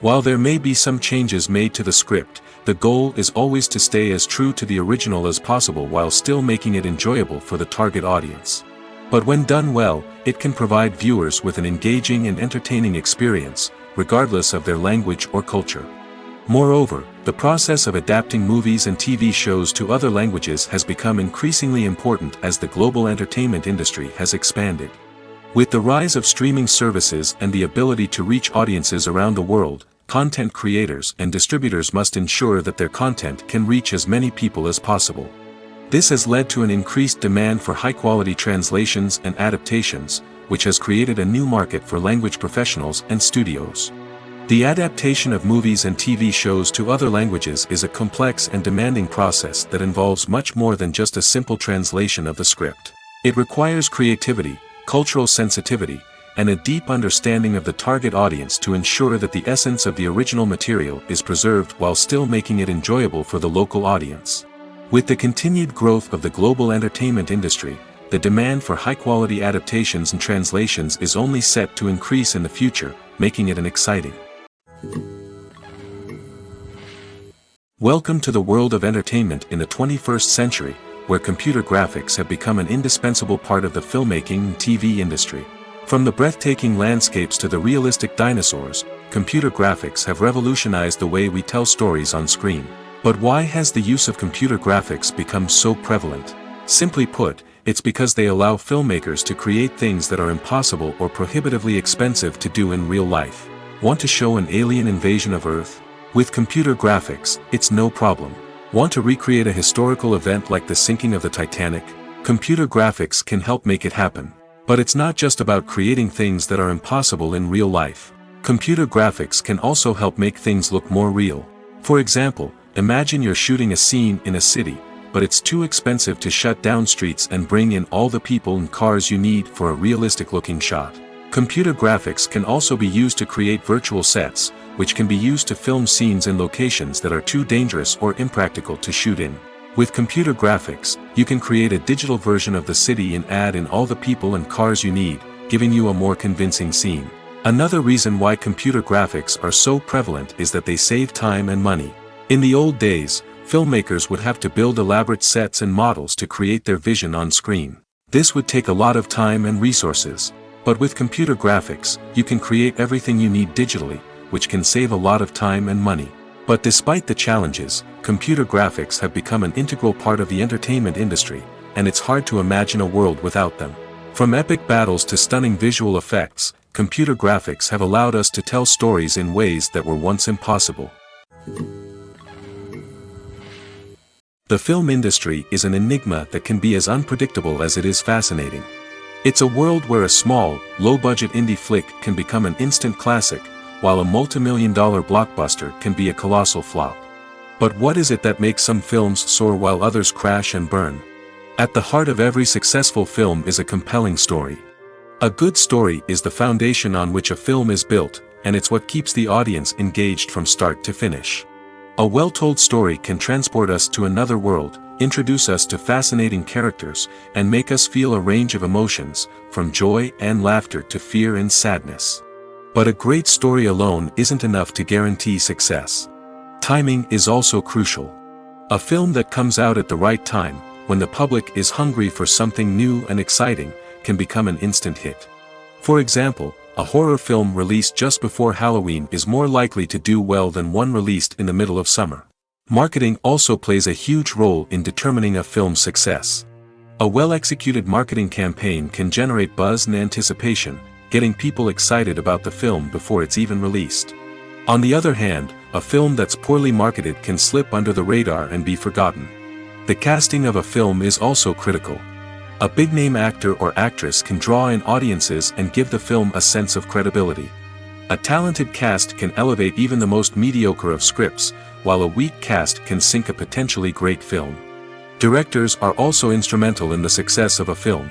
While there may be some changes made to the script, the goal is always to stay as true to the original as possible while still making it enjoyable for the target audience. But when done well, it can provide viewers with an engaging and entertaining experience, regardless of their language or culture. Moreover, the process of adapting movies and TV shows to other languages has become increasingly important as the global entertainment industry has expanded. With the rise of streaming services and the ability to reach audiences around the world, content creators and distributors must ensure that their content can reach as many people as possible. This has led to an increased demand for high-quality translations and adaptations, which has created a new market for language professionals and studios. The adaptation of movies and TV shows to other languages is a complex and demanding process that involves much more than just a simple translation of the script. It requires creativity, cultural sensitivity, and a deep understanding of the target audience to ensure that the essence of the original material is preserved while still making it enjoyable for the local audience. With the continued growth of the global entertainment industry, the demand for high-quality adaptations and translations is only set to increase in the future, making it exciting. Welcome to the world of entertainment in the 21st century, where computer graphics have become an indispensable part of the filmmaking and TV industry. From the breathtaking landscapes to the realistic dinosaurs, computer graphics have revolutionized the way we tell stories on screen. But why has the use of computer graphics become so prevalent? Simply put, it's because they allow filmmakers to create things that are impossible or prohibitively expensive to do in real life. Want to show an alien invasion of Earth? With computer graphics, it's no problem. Want to recreate a historical event like the sinking of the Titanic? Computer graphics can help make it happen. But it's not just about creating things that are impossible in real life. Computer graphics can also help make things look more real. For example, imagine you're shooting a scene in a city, but it's too expensive to shut down streets and bring in all the people and cars you need for a realistic-looking shot. Computer graphics can also be used to create virtual sets, which can be used to film scenes in locations that are too dangerous or impractical to shoot in. With computer graphics, you can create a digital version of the city and add in all the people and cars you need, giving you a more convincing scene. Another reason why computer graphics are so prevalent is that they save time and money. In the old days, filmmakers would have to build elaborate sets and models to create their vision on screen. This would take a lot of time and resources. But with computer graphics, you can create everything you need digitally, which can save a lot of time and money. But despite the challenges, computer graphics have become an integral part of the entertainment industry, and it's hard to imagine a world without them. From epic battles to stunning visual effects, computer graphics have allowed us to tell stories in ways that were once impossible. The film industry is an enigma that can be as unpredictable as it is fascinating. It's a world where a small, low-budget indie flick can become an instant classic, while a multi-million-dollar blockbuster can be a colossal flop. But what is it that makes some films soar while others crash and burn? At the heart of every successful film is a compelling story. A good story is the foundation on which a film is built, and it's what keeps the audience engaged from start to finish. A well-told story can transport us to another world, introduce us to fascinating characters, and make us feel a range of emotions, from joy and laughter to fear and sadness. But a great story alone isn't enough to guarantee success. Timing is also crucial. A film that comes out at the right time, when the public is hungry for something new and exciting, can become an instant hit. For example, a horror film released just before Halloween is more likely to do well than one released in the middle of summer. Marketing also plays a huge role in determining a film's success. A well-executed marketing campaign can generate buzz and anticipation, getting people excited about the film before it's even released. On the other hand, a film that's poorly marketed can slip under the radar and be forgotten. The casting of a film is also critical. A big-name actor or actress can draw in audiences and give the film a sense of credibility. A talented cast can elevate even the most mediocre of scripts, while a weak cast can sink a potentially great film. Directors are also instrumental in the success of a film.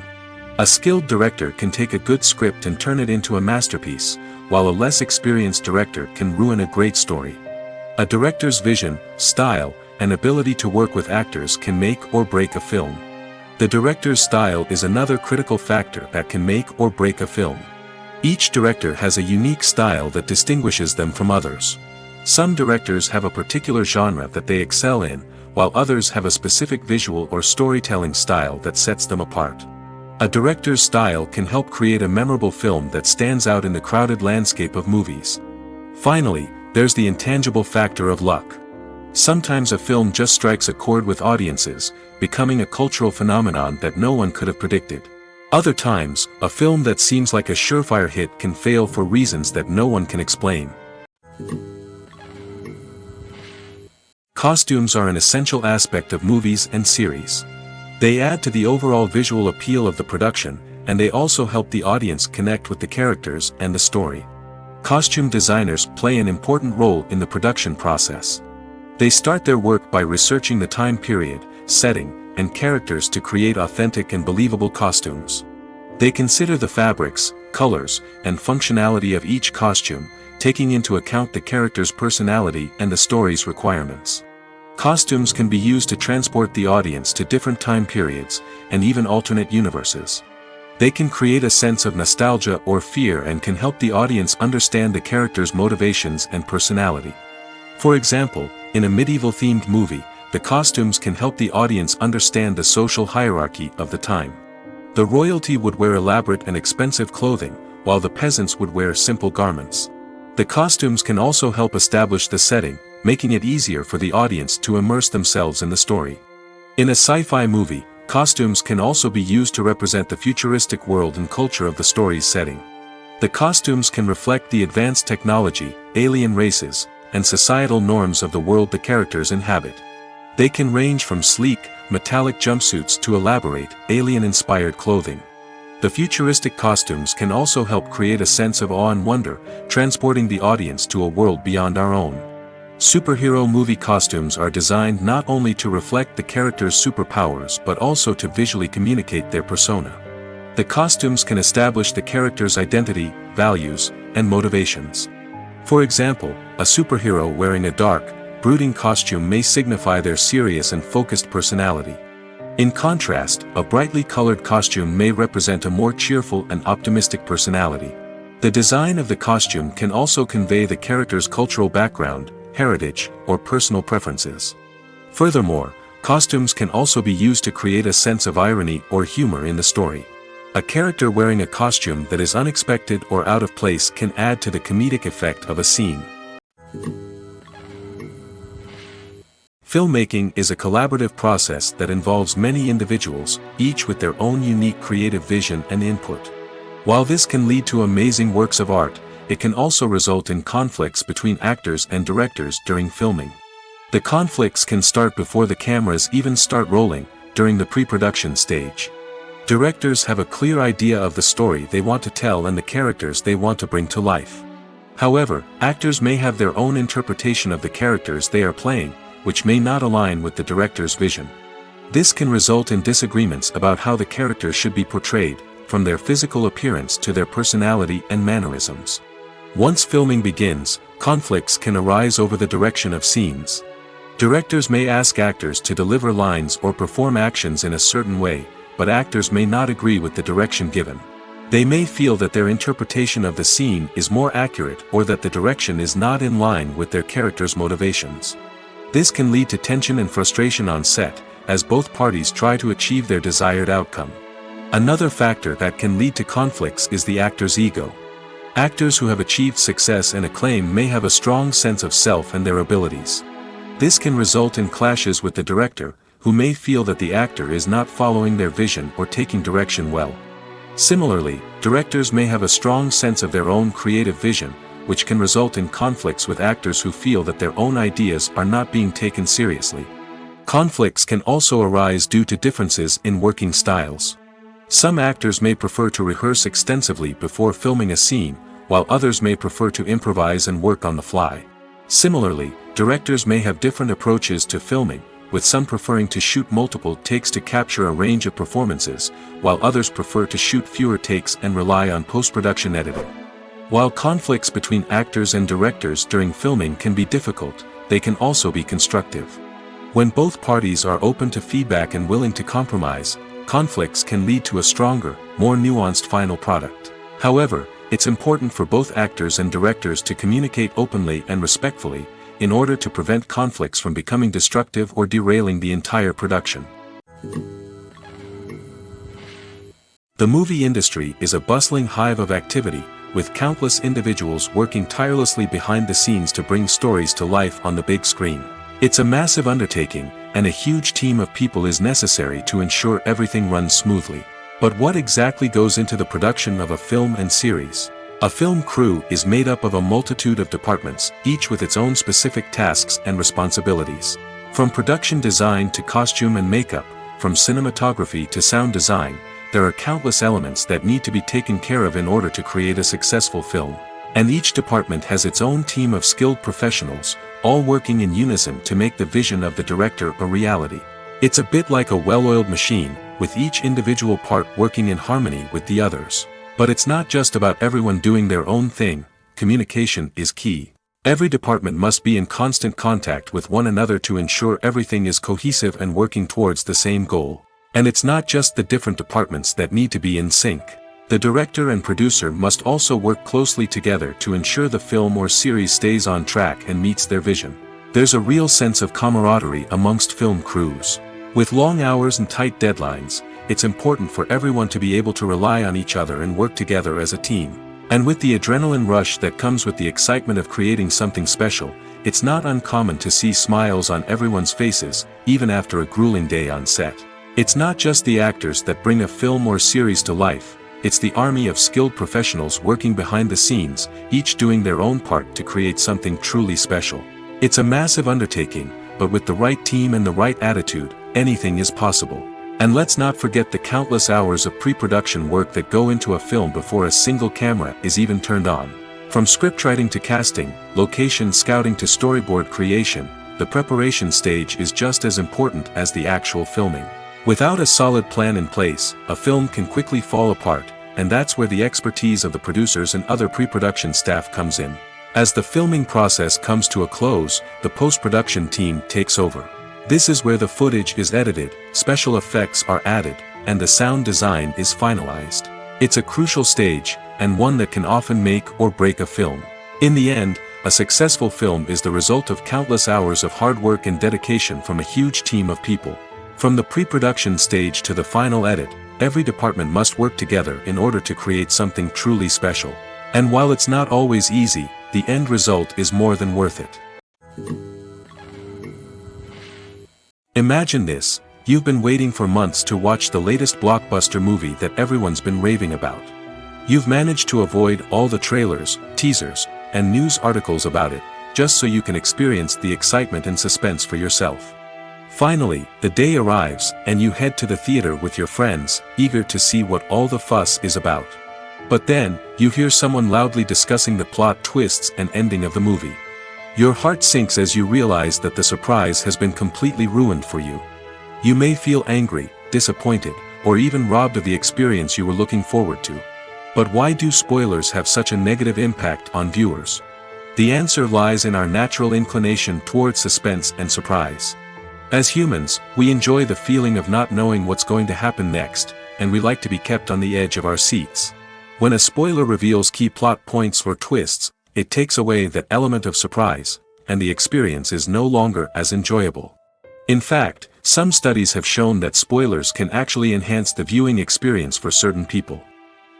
A skilled director can take a good script and turn it into a masterpiece, while a less experienced director can ruin a great story. A director's vision, style, and ability to work with actors can make or break a film. The director's style is another critical factor that can make or break a film. Each director has a unique style that distinguishes them from others. Some directors have a particular genre that they excel in, while others have a specific visual or storytelling style that sets them apart. A director's style can help create a memorable film that stands out in the crowded landscape of movies. Finally, there's the intangible factor of luck. Sometimes a film just strikes a chord with audiences, becoming a cultural phenomenon that no one could have predicted. Other times, a film that seems like a surefire hit can fail for reasons that no one can explain. Costumes are an essential aspect of movies and series. They add to the overall visual appeal of the production, and they also help the audience connect with the characters and the story. Costume designers play an important role in the production process. They start their work by researching the time period, setting, and characters to create authentic and believable costumes. They consider the fabrics, colors, and functionality of each costume, taking into account the character's personality and the story's requirements. Costumes can be used to transport the audience to different time periods, and even alternate universes. They can create a sense of nostalgia or fear and can help the audience understand the character's motivations and personality. For example, in a medieval-themed movie, the costumes can help the audience understand the social hierarchy of the time. The royalty would wear elaborate and expensive clothing, while the peasants would wear simple garments. The costumes can also help establish the setting, making it easier for the audience to immerse themselves in the story. In a sci-fi movie, costumes can also be used to represent the futuristic world and culture of the story's setting. The costumes can reflect the advanced technology, alien races, and societal norms of the world the characters inhabit. They can range from sleek, metallic jumpsuits to elaborate, alien-inspired clothing. The futuristic costumes can also help create a sense of awe and wonder, transporting the audience to a world beyond our own. Superhero movie costumes are designed not only to reflect the character's superpowers but also to visually communicate their persona. The costumes can establish the character's identity, values, and motivations. For example, a superhero wearing a dark, brooding costume may signify their serious and focused personality. In contrast, a brightly colored costume may represent a more cheerful and optimistic personality. The design of the costume can also convey the character's cultural background, heritage, or personal preferences. Furthermore, costumes can also be used to create a sense of irony or humor in the story. A character wearing a costume that is unexpected or out of place can add to the comedic effect of a scene. Filmmaking is a collaborative process that involves many individuals, each with their own unique creative vision and input. While this can lead to amazing works of art, it can also result in conflicts between actors and directors during filming. The conflicts can start before the cameras even start rolling, during the pre-production stage. Directors have a clear idea of the story they want to tell and the characters they want to bring to life. However, actors may have their own interpretation of the characters they are playing, which may not align with the director's vision. This can result in disagreements about how the characters should be portrayed, from their physical appearance to their personality and mannerisms. Once filming begins, conflicts can arise over the direction of scenes. Directors may ask actors to deliver lines or perform actions in a certain way, but actors may not agree with the direction given. They may feel that their interpretation of the scene is more accurate or that the direction is not in line with their character's motivations. This can lead to tension and frustration on set, as both parties try to achieve their desired outcome. Another factor that can lead to conflicts is the actor's ego. Actors who have achieved success and acclaim may have a strong sense of self and their abilities. This can result in clashes with the director, who may feel that the actor is not following their vision or taking direction well. Similarly, directors may have a strong sense of their own creative vision, which can result in conflicts with actors who feel that their own ideas are not being taken seriously. Conflicts can also arise due to differences in working styles. Some actors may prefer to rehearse extensively before filming a scene, while others may prefer to improvise and work on the fly. Similarly, directors may have different approaches to filming, with some preferring to shoot multiple takes to capture a range of performances, while others prefer to shoot fewer takes and rely on post-production editing. While conflicts between actors and directors during filming can be difficult, they can also be constructive. When both parties are open to feedback and willing to compromise, conflicts can lead to a stronger, more nuanced final product. However, it's important for both actors and directors to communicate openly and respectfully, in order to prevent conflicts from becoming destructive or derailing the entire production. The movie industry is a bustling hive of activity, with countless individuals working tirelessly behind the scenes to bring stories to life on the big screen. It's a massive undertaking, and a huge team of people is necessary to ensure everything runs smoothly. But what exactly goes into the production of a film and series? A film crew is made up of a multitude of departments, each with its own specific tasks and responsibilities. From production design to costume and makeup, from cinematography to sound design, there are countless elements that need to be taken care of in order to create a successful film. And each department has its own team of skilled professionals, all working in unison to make the vision of the director a reality. It's a bit like a well-oiled machine, with each individual part working in harmony with the others. But it's not just about everyone doing their own thing. Communication is key. Every department must be in constant contact with one another to ensure everything is cohesive and working towards the same goal. And it's not just the different departments that need to be in sync. The director and producer must also work closely together to ensure the film or series stays on track and meets their vision. There's a real sense of camaraderie amongst film crews. With long hours and tight deadlines, it's important for everyone to be able to rely on each other and work together as a team. And with the adrenaline rush that comes with the excitement of creating something special, it's not uncommon to see smiles on everyone's faces, even after a grueling day on set. It's not just the actors that bring a film or series to life, it's the army of skilled professionals working behind the scenes, each doing their own part to create something truly special. It's a massive undertaking, but with the right team and the right attitude, anything is possible. And let's not forget the countless hours of pre-production work that go into a film before a single camera is even turned on. From scriptwriting to casting, location scouting to storyboard creation, the preparation stage is just as important as the actual filming. Without a solid plan in place, a film can quickly fall apart, and that's where the expertise of the producers and other pre-production staff comes in. As the filming process comes to a close, the post-production team takes over. This is where the footage is edited, special effects are added, and the sound design is finalized. It's a crucial stage, and one that can often make or break a film. In the end, a successful film is the result of countless hours of hard work and dedication from a huge team of people. From the pre-production stage to the final edit, every department must work together in order to create something truly special. And while it's not always easy, the end result is more than worth it. Imagine this, you've been waiting for months to watch the latest blockbuster movie that everyone's been raving about. You've managed to avoid all the trailers, teasers, and news articles about it, just so you can experience the excitement and suspense for yourself. Finally, the day arrives, and you head to the theater with your friends, eager to see what all the fuss is about. But then, you hear someone loudly discussing the plot twists and ending of the movie. Your heart sinks as you realize that the surprise has been completely ruined for you. You may feel angry, disappointed, or even robbed of the experience you were looking forward to. But why do spoilers have such a negative impact on viewers? The answer lies in our natural inclination towards suspense and surprise. As humans, we enjoy the feeling of not knowing what's going to happen next, and we like to be kept on the edge of our seats. When a spoiler reveals key plot points or twists, it takes away that element of surprise, and the experience is no longer as enjoyable. In fact, some studies have shown that spoilers can actually enhance the viewing experience for certain people.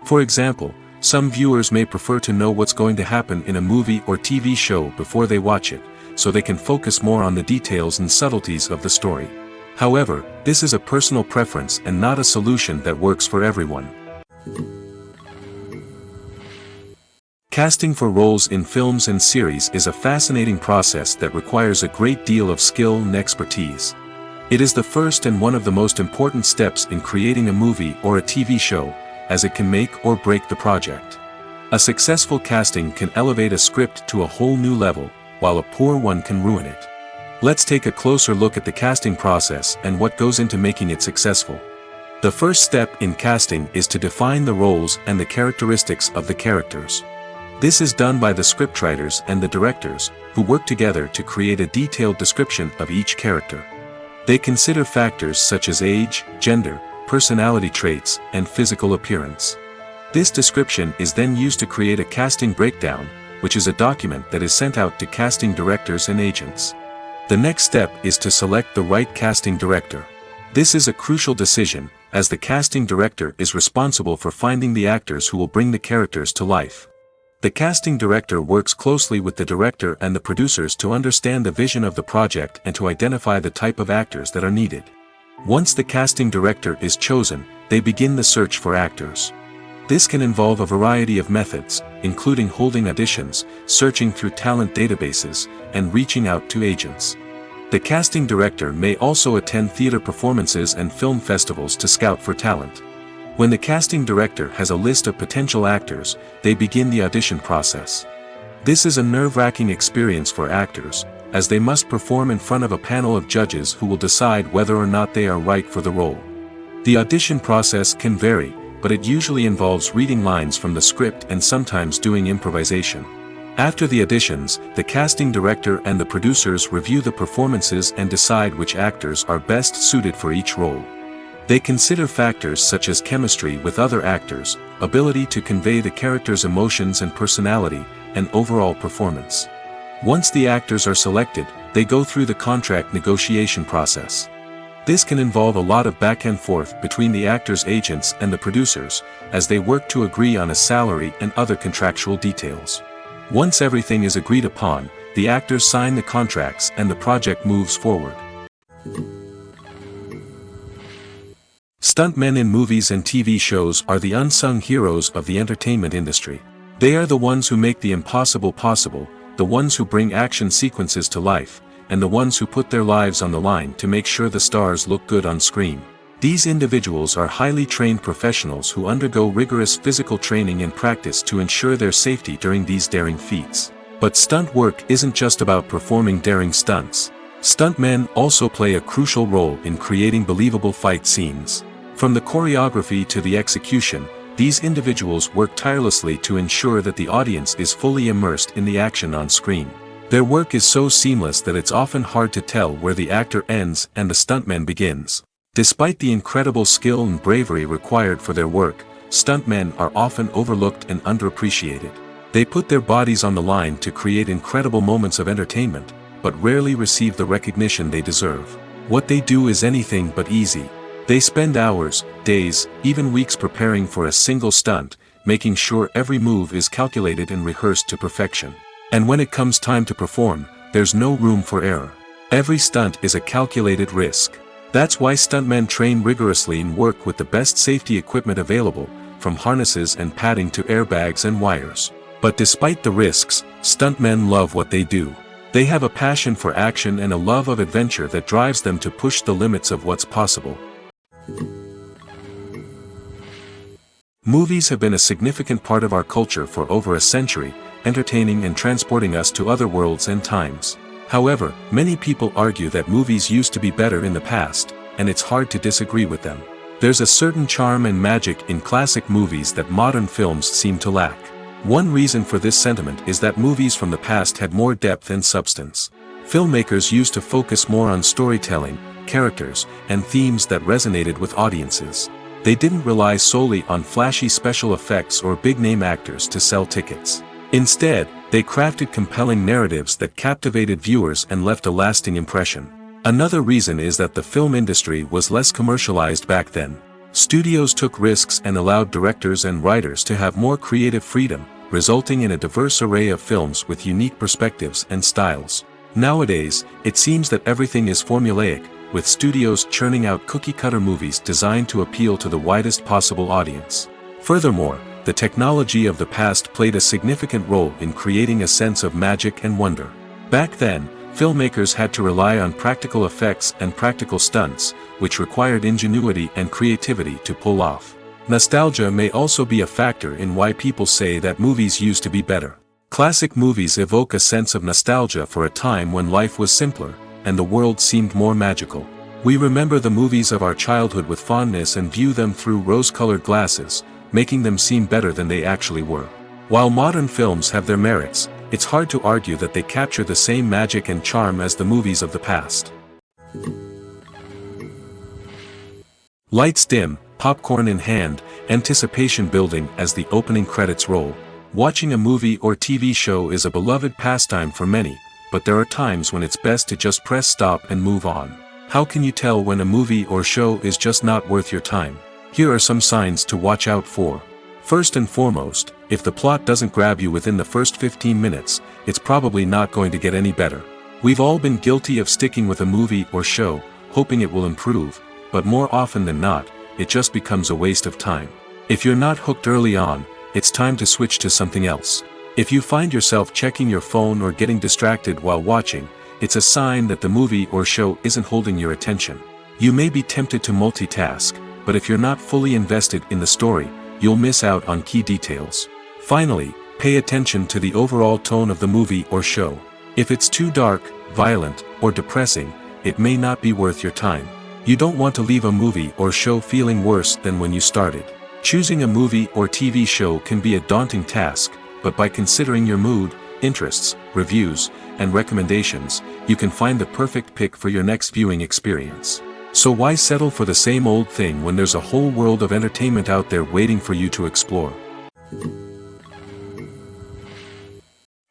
For example, some viewers may prefer to know what's going to happen in a movie or TV show before they watch it, so they can focus more on the details and subtleties of the story. However, this is a personal preference and not a solution that works for everyone. Casting for roles in films and series is a fascinating process that requires a great deal of skill and expertise. It is the first and one of the most important steps in creating a movie or a TV show, as it can make or break the project. A successful casting can elevate a script to a whole new level, while a poor one can ruin it. Let's take a closer look at the casting process and what goes into making it successful. The first step in casting is to define the roles and the characteristics of the characters. This is done by the scriptwriters and the directors, who work together to create a detailed description of each character. They consider factors such as age, gender, personality traits, and physical appearance. This description is then used to create a casting breakdown, which is a document that is sent out to casting directors and agents. The next step is to select the right casting director. This is a crucial decision, as the casting director is responsible for finding the actors who will bring the characters to life. The casting director works closely with the director and the producers to understand the vision of the project and to identify the type of actors that are needed. Once the casting director is chosen, they begin the search for actors. This can involve a variety of methods, including holding auditions, searching through talent databases, and reaching out to agents. The casting director may also attend theater performances and film festivals to scout for talent. When the casting director has a list of potential actors, they begin the audition process. This is a nerve-wracking experience for actors, as they must perform in front of a panel of judges who will decide whether or not they are right for the role. The audition process can vary, but it usually involves reading lines from the script and sometimes doing improvisation. After the auditions, the casting director and the producers review the performances and decide which actors are best suited for each role. They consider factors such as chemistry with other actors, ability to convey the character's emotions and personality, and overall performance. Once the actors are selected, they go through the contract negotiation process. This can involve a lot of back and forth between the actors' agents and the producers, as they work to agree on a salary and other contractual details. Once everything is agreed upon, the actors sign the contracts and the project moves forward. Stuntmen in movies and TV shows are the unsung heroes of the entertainment industry. They are the ones who make the impossible possible, the ones who bring action sequences to life, and the ones who put their lives on the line to make sure the stars look good on screen. These individuals are highly trained professionals who undergo rigorous physical training and practice to ensure their safety during these daring feats. But stunt work isn't just about performing daring stunts. Stuntmen also play a crucial role in creating believable fight scenes. From the choreography to the execution, these individuals work tirelessly to ensure that the audience is fully immersed in the action on screen. Their work is so seamless that it's often hard to tell where the actor ends and the stuntman begins. Despite the incredible skill and bravery required for their work, stuntmen are often overlooked and underappreciated. They put their bodies on the line to create incredible moments of entertainment, but rarely receive the recognition they deserve. What they do is anything but easy. They spend hours, days, even weeks preparing for a single stunt, making sure every move is calculated and rehearsed to perfection. And when it comes time to perform, there's no room for error. Every stunt is a calculated risk. That's why stuntmen train rigorously and work with the best safety equipment available, from harnesses and padding to airbags and wires. But despite the risks, stuntmen love what they do. They have a passion for action and a love of adventure that drives them to push the limits of what's possible. Movies have been a significant part of our culture for over a century, entertaining and transporting us to other worlds and times. However, many people argue that movies used to be better in the past, and it's hard to disagree with them. There's a certain charm and magic in classic movies that modern films seem to lack. One reason for this sentiment is that movies from the past had more depth and substance. Filmmakers used to focus more on storytelling, characters, and themes that resonated with audiences. They didn't rely solely on flashy special effects or big-name actors to sell tickets. Instead, they crafted compelling narratives that captivated viewers and left a lasting impression. Another reason is that the film industry was less commercialized back then. Studios took risks and allowed directors and writers to have more creative freedom, resulting in a diverse array of films with unique perspectives and styles. Nowadays, it seems that everything is formulaic, with studios churning out cookie-cutter movies designed to appeal to the widest possible audience. Furthermore, the technology of the past played a significant role in creating a sense of magic and wonder. Back then, filmmakers had to rely on practical effects and practical stunts, which required ingenuity and creativity to pull off. Nostalgia may also be a factor in why people say that movies used to be better. Classic movies evoke a sense of nostalgia for a time when life was simpler, and the world seemed more magical. We remember the movies of our childhood with fondness and view them through rose-colored glasses, making them seem better than they actually were. While modern films have their merits, it's hard to argue that they capture the same magic and charm as the movies of the past. Lights dim, popcorn in hand, anticipation building as the opening credits roll. Watching a movie or TV show is a beloved pastime for many, but there are times when it's best to just press stop and move on. How can you tell when a movie or show is just not worth your time? Here are some signs to watch out for. First and foremost, if the plot doesn't grab you within the first 15 minutes, it's probably not going to get any better. We've all been guilty of sticking with a movie or show, hoping it will improve, but more often than not, it just becomes a waste of time. If you're not hooked early on, it's time to switch to something else. If you find yourself checking your phone or getting distracted while watching, it's a sign that the movie or show isn't holding your attention. You may be tempted to multitask, but if you're not fully invested in the story, you'll miss out on key details. Finally, pay attention to the overall tone of the movie or show. If it's too dark, violent, or depressing, it may not be worth your time. You don't want to leave a movie or show feeling worse than when you started. Choosing a movie or TV show can be a daunting task, but by considering your mood, interests, reviews, and recommendations, you can find the perfect pick for your next viewing experience. So why settle for the same old thing when there's a whole world of entertainment out there waiting for you to explore?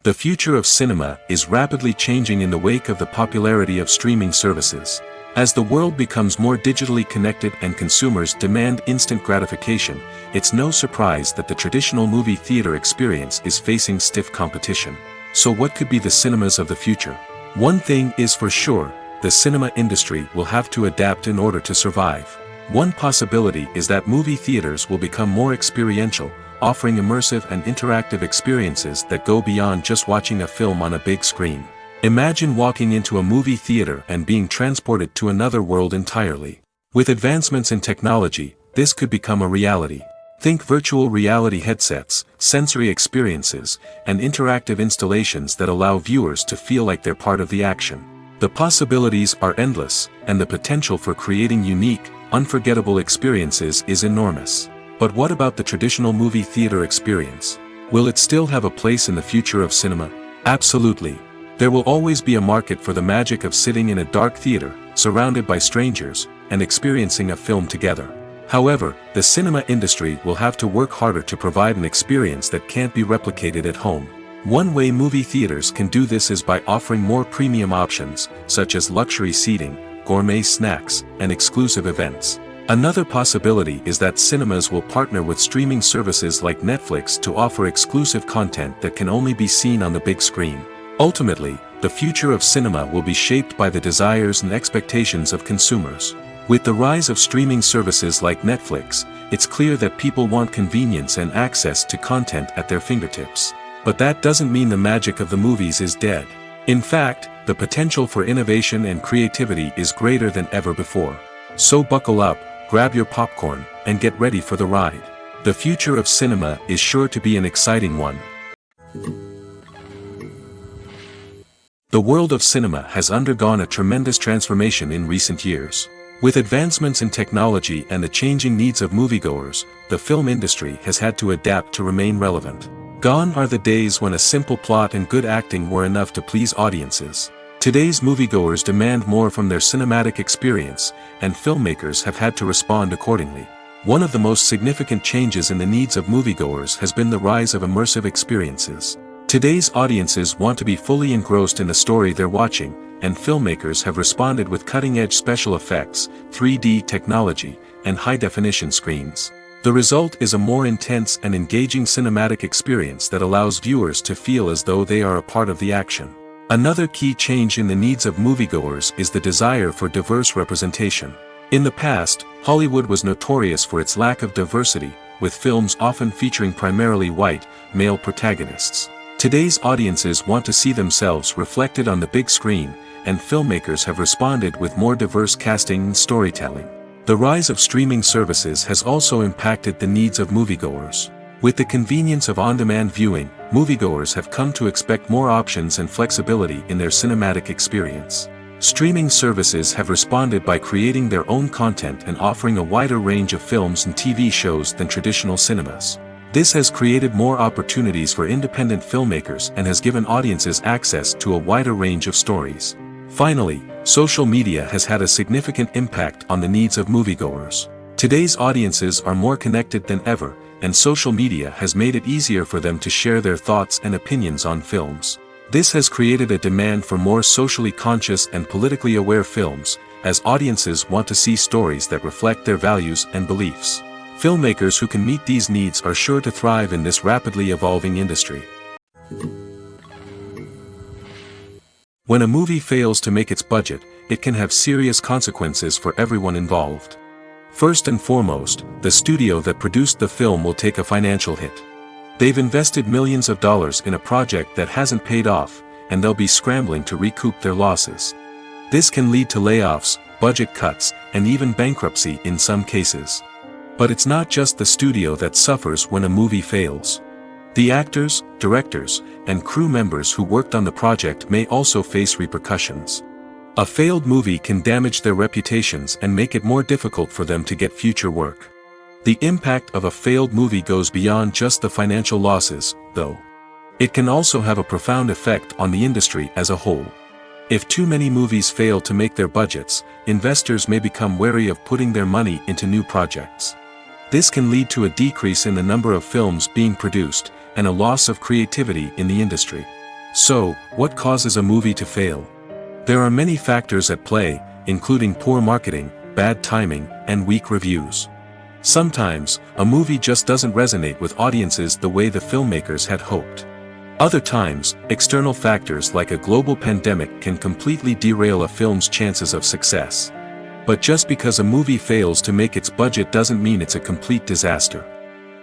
The future of cinema is rapidly changing in the wake of the popularity of streaming services. As the world becomes more digitally connected and consumers demand instant gratification, it's no surprise that the traditional movie theater experience is facing stiff competition. So what could be the cinemas of the future? One thing is for sure, the cinema industry will have to adapt in order to survive. One possibility is that movie theaters will become more experiential, offering immersive and interactive experiences that go beyond just watching a film on a big screen. Imagine walking into a movie theater and being transported to another world entirely. With advancements in technology, this could become a reality. Think virtual reality headsets, sensory experiences, and interactive installations that allow viewers to feel like they're part of the action. The possibilities are endless, and the potential for creating unique, unforgettable experiences is enormous. But what about the traditional movie theater experience? Will it still have a place in the future of cinema? Absolutely. There will always be a market for the magic of sitting in a dark theater, surrounded by strangers, and experiencing a film together. However, the cinema industry will have to work harder to provide an experience that can't be replicated at home. One way movie theaters can do this is by offering more premium options, such as luxury seating, gourmet snacks, and exclusive events. Another possibility is that cinemas will partner with streaming services like Netflix to offer exclusive content that can only be seen on the big screen. Ultimately, the future of cinema will be shaped by the desires and expectations of consumers. With the rise of streaming services like Netflix, it's clear that people want convenience and access to content at their fingertips. But that doesn't mean the magic of the movies is dead. In fact, the potential for innovation and creativity is greater than ever before. So buckle up, grab your popcorn, and get ready for the ride. The future of cinema is sure to be an exciting one. The world of cinema has undergone a tremendous transformation in recent years. With advancements in technology and the changing needs of moviegoers, the film industry has had to adapt to remain relevant. Gone are the days when a simple plot and good acting were enough to please audiences. Today's moviegoers demand more from their cinematic experience, and filmmakers have had to respond accordingly. One of the most significant changes in the needs of moviegoers has been the rise of immersive experiences. Today's audiences want to be fully engrossed in the story they're watching, and filmmakers have responded with cutting-edge special effects, 3D technology, and high-definition screens. The result is a more intense and engaging cinematic experience that allows viewers to feel as though they are a part of the action. Another key change in the needs of moviegoers is the desire for diverse representation. In the past, Hollywood was notorious for its lack of diversity, with films often featuring primarily white, male protagonists. Today's audiences want to see themselves reflected on the big screen, and filmmakers have responded with more diverse casting and storytelling. The rise of streaming services has also impacted the needs of moviegoers. With the convenience of on-demand viewing, moviegoers have come to expect more options and flexibility in their cinematic experience. Streaming services have responded by creating their own content and offering a wider range of films and TV shows than traditional cinemas. This has created more opportunities for independent filmmakers and has given audiences access to a wider range of stories. Finally, social media has had a significant impact on the needs of moviegoers. Today's audiences are more connected than ever, and social media has made it easier for them to share their thoughts and opinions on films. This has created a demand for more socially conscious and politically aware films, as audiences want to see stories that reflect their values and beliefs. Filmmakers who can meet these needs are sure to thrive in this rapidly evolving industry. When a movie fails to make its budget, it can have serious consequences for everyone involved. First and foremost, the studio that produced the film will take a financial hit. They've invested millions of dollars in a project that hasn't paid off, and they'll be scrambling to recoup their losses. This can lead to layoffs, budget cuts, and even bankruptcy in some cases. But it's not just the studio that suffers when a movie fails. The actors, directors, and crew members who worked on the project may also face repercussions. A failed movie can damage their reputations and make it more difficult for them to get future work. The impact of a failed movie goes beyond just the financial losses, though. It can also have a profound effect on the industry as a whole. If too many movies fail to make their budgets, investors may become wary of putting their money into new projects. This can lead to a decrease in the number of films being produced, and a loss of creativity in the industry. So, what causes a movie to fail? There are many factors at play, including poor marketing, bad timing, and weak reviews. Sometimes, a movie just doesn't resonate with audiences the way the filmmakers had hoped. Other times, external factors like a global pandemic can completely derail a film's chances of success. But just because a movie fails to make its budget doesn't mean it's a complete disaster.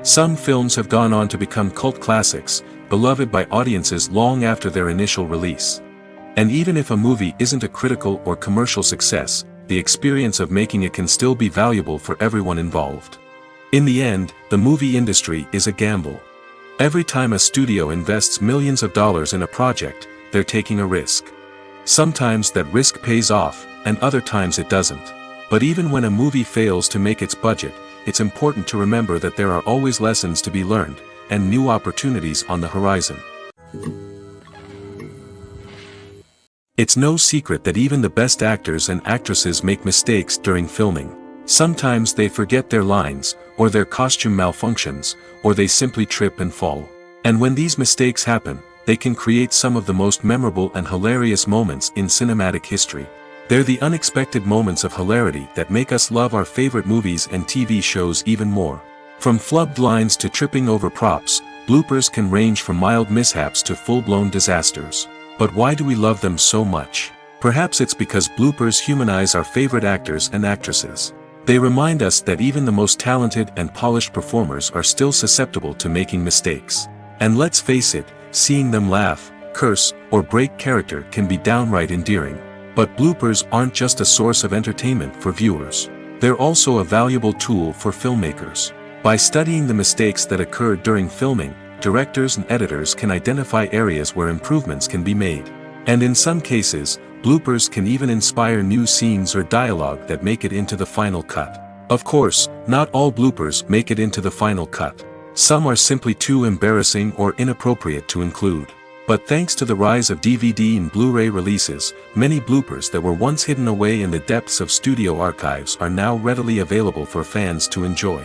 Some films have gone on to become cult classics, beloved by audiences long after their initial release. And even if a movie isn't a critical or commercial success, the experience of making it can still be valuable for everyone involved. In the end, the movie industry is a gamble. Every time a studio invests millions of dollars in a project, they're taking a risk. Sometimes that risk pays off, and other times it doesn't. But even when a movie fails to make its budget, it's important to remember that there are always lessons to be learned, and new opportunities on the horizon. It's no secret that even the best actors and actresses make mistakes during filming. Sometimes they forget their lines, or their costume malfunctions, or they simply trip and fall. And when these mistakes happen, they can create some of the most memorable and hilarious moments in cinematic history. They're the unexpected moments of hilarity that make us love our favorite movies and TV shows even more. From flubbed lines to tripping over props, bloopers can range from mild mishaps to full-blown disasters. But why do we love them so much? Perhaps it's because bloopers humanize our favorite actors and actresses. They remind us that even the most talented and polished performers are still susceptible to making mistakes. And let's face it, seeing them laugh, curse, or break character can be downright endearing. But bloopers aren't just a source of entertainment for viewers. They're also a valuable tool for filmmakers. By studying the mistakes that occurred during filming, directors and editors can identify areas where improvements can be made. And in some cases, bloopers can even inspire new scenes or dialogue that make it into the final cut. Of course, not all bloopers make it into the final cut. Some are simply too embarrassing or inappropriate to include. But thanks to the rise of DVD and Blu-ray releases, many bloopers that were once hidden away in the depths of studio archives are now readily available for fans to enjoy.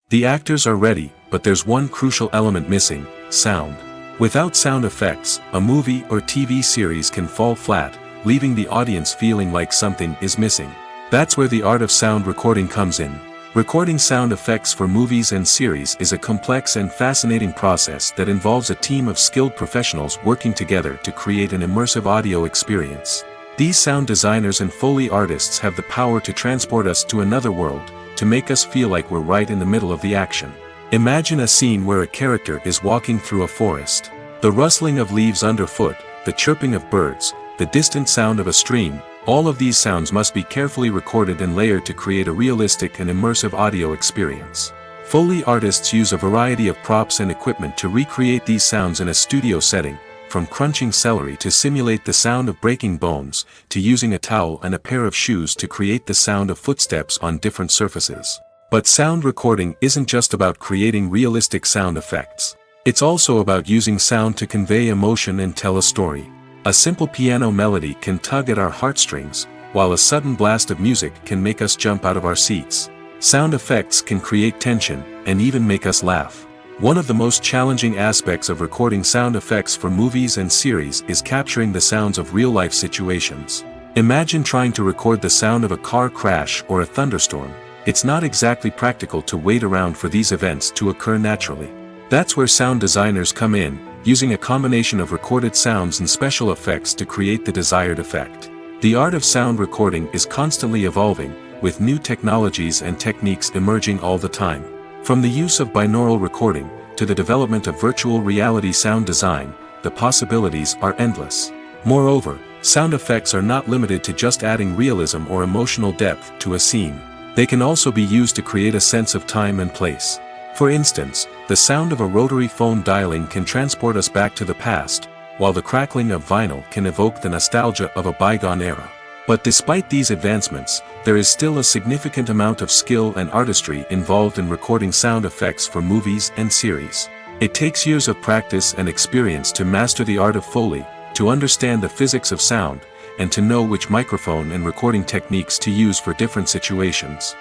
The actors are ready, but there's one crucial element missing: sound. Without sound effects, a movie or TV series can fall flat, leaving the audience feeling like something is missing. That's where the art of sound recording comes in. Recording sound effects for movies and series is a complex and fascinating process that involves a team of skilled professionals working together to create an immersive audio experience. These sound designers and Foley artists have the power to transport us to another world, to make us feel like we're right in the middle of the action. Imagine a scene where a character is walking through a forest. The rustling of leaves underfoot, the chirping of birds, the distant sound of a stream, all of these sounds must be carefully recorded and layered to create a realistic and immersive audio experience. Foley artists use a variety of props and equipment to recreate these sounds in a studio setting, from crunching celery to simulate the sound of breaking bones, to using a towel and a pair of shoes to create the sound of footsteps on different surfaces. But sound recording isn't just about creating realistic sound effects. It's also about using sound to convey emotion and tell a story. A simple piano melody can tug at our heartstrings, while a sudden blast of music can make us jump out of our seats. Sound effects can create tension, and even make us laugh. One of the most challenging aspects of recording sound effects for movies and series is capturing the sounds of real-life situations. Imagine trying to record the sound of a car crash or a thunderstorm. It's not exactly practical to wait around for these events to occur naturally. That's where sound designers come in, using a combination of recorded sounds and special effects to create the desired effect. The art of sound recording is constantly evolving, with new technologies and techniques emerging all the time. From the use of binaural recording, to the development of virtual reality sound design, the possibilities are endless. Moreover, sound effects are not limited to just adding realism or emotional depth to a scene. They can also be used to create a sense of time and place. For instance, the sound of a rotary phone dialing can transport us back to the past, while the crackling of vinyl can evoke the nostalgia of a bygone era. But despite these advancements, there is still a significant amount of skill and artistry involved in recording sound effects for movies and series. It takes years of practice and experience to master the art of Foley, to understand the physics of sound, and to know which microphone and recording techniques to use for different situations.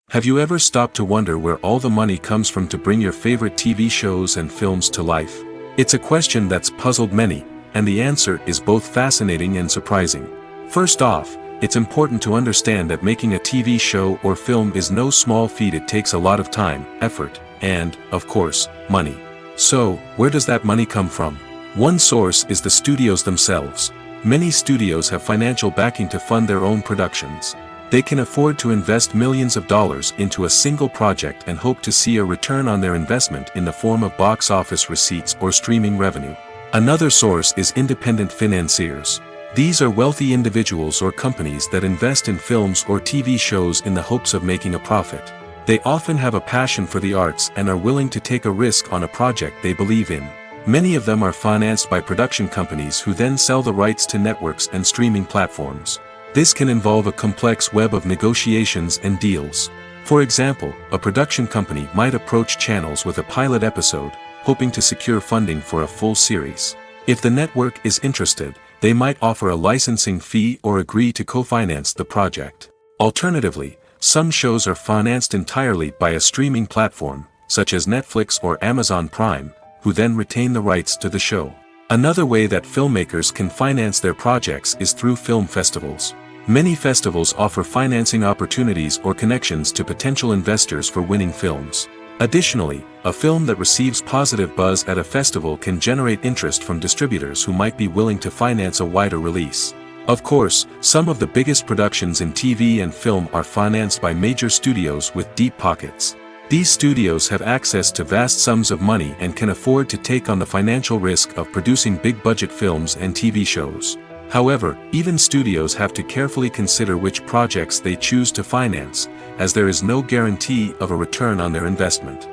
Have you ever stopped to wonder where all the money comes from to bring your favorite TV shows and films to life? It's a question that's puzzled many, and the answer is both fascinating and surprising. First off, it's important to understand that making a TV show or film is no small feat. It takes a lot of time, effort, and, of course, money. So, where does that money come from? One source is the studios themselves. Many studios have financial backing to fund their own productions. They can afford to invest millions of dollars into a single project and hope to see a return on their investment in the form of box office receipts or streaming revenue. Another source is independent financiers. These are wealthy individuals or companies that invest in films or TV shows in the hopes of making a profit. They often have a passion for the arts and are willing to take a risk on a project they believe in. Many of them are financed by production companies who then sell the rights to networks and streaming platforms. This can involve a complex web of negotiations and deals. For example, a production company might approach channels with a pilot episode, hoping to secure funding for a full series. If the network is interested, they might offer a licensing fee or agree to co-finance the project. Alternatively, some shows are financed entirely by a streaming platform, such as Netflix or Amazon Prime, who then retain the rights to the show. Another way that filmmakers can finance their projects is through film festivals. Many festivals offer financing opportunities or connections to potential investors for winning films. Additionally, a film that receives positive buzz at a festival can generate interest from distributors who might be willing to finance a wider release. Of course, some of the biggest productions in TV and film are financed by major studios with deep pockets. These studios have access to vast sums of money and can afford to take on the financial risk of producing big-budget films and TV shows. However, even studios have to carefully consider which projects they choose to finance, as there is no guarantee of a return on their investment.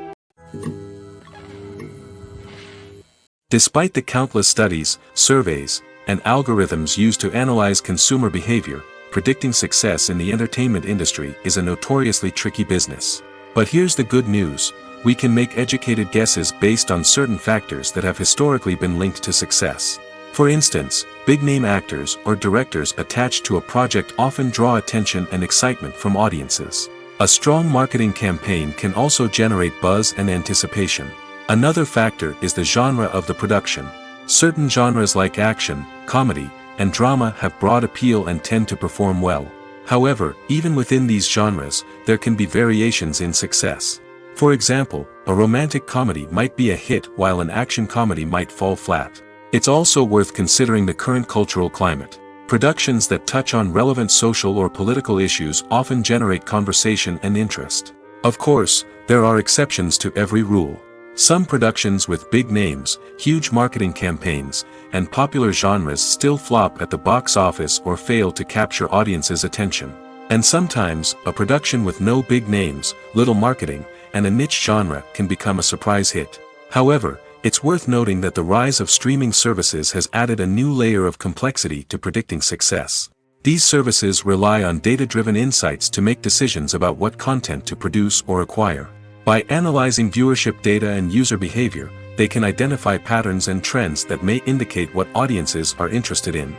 Despite the countless studies, surveys, and algorithms used to analyze consumer behavior, predicting success in the entertainment industry is a notoriously tricky business. But here's the good news: we can make educated guesses based on certain factors that have historically been linked to success. For instance, big-name actors or directors attached to a project often draw attention and excitement from audiences. A strong marketing campaign can also generate buzz and anticipation. Another factor is the genre of the production. Certain genres like action, comedy, and drama have broad appeal and tend to perform well. However, even within these genres, there can be variations in success. For example, a romantic comedy might be a hit while an action comedy might fall flat. It's also worth considering the current cultural climate. Productions that touch on relevant social or political issues often generate conversation and interest. Of course, there are exceptions to every rule. Some productions with big names, huge marketing campaigns, and popular genres still flop at the box office or fail to capture audiences' attention. And sometimes, a production with no big names, little marketing, and a niche genre can become a surprise hit. However, it's worth noting that the rise of streaming services has added a new layer of complexity to predicting success. These services rely on data-driven insights to make decisions about what content to produce or acquire. By analyzing viewership data and user behavior, they can identify patterns and trends that may indicate what audiences are interested in.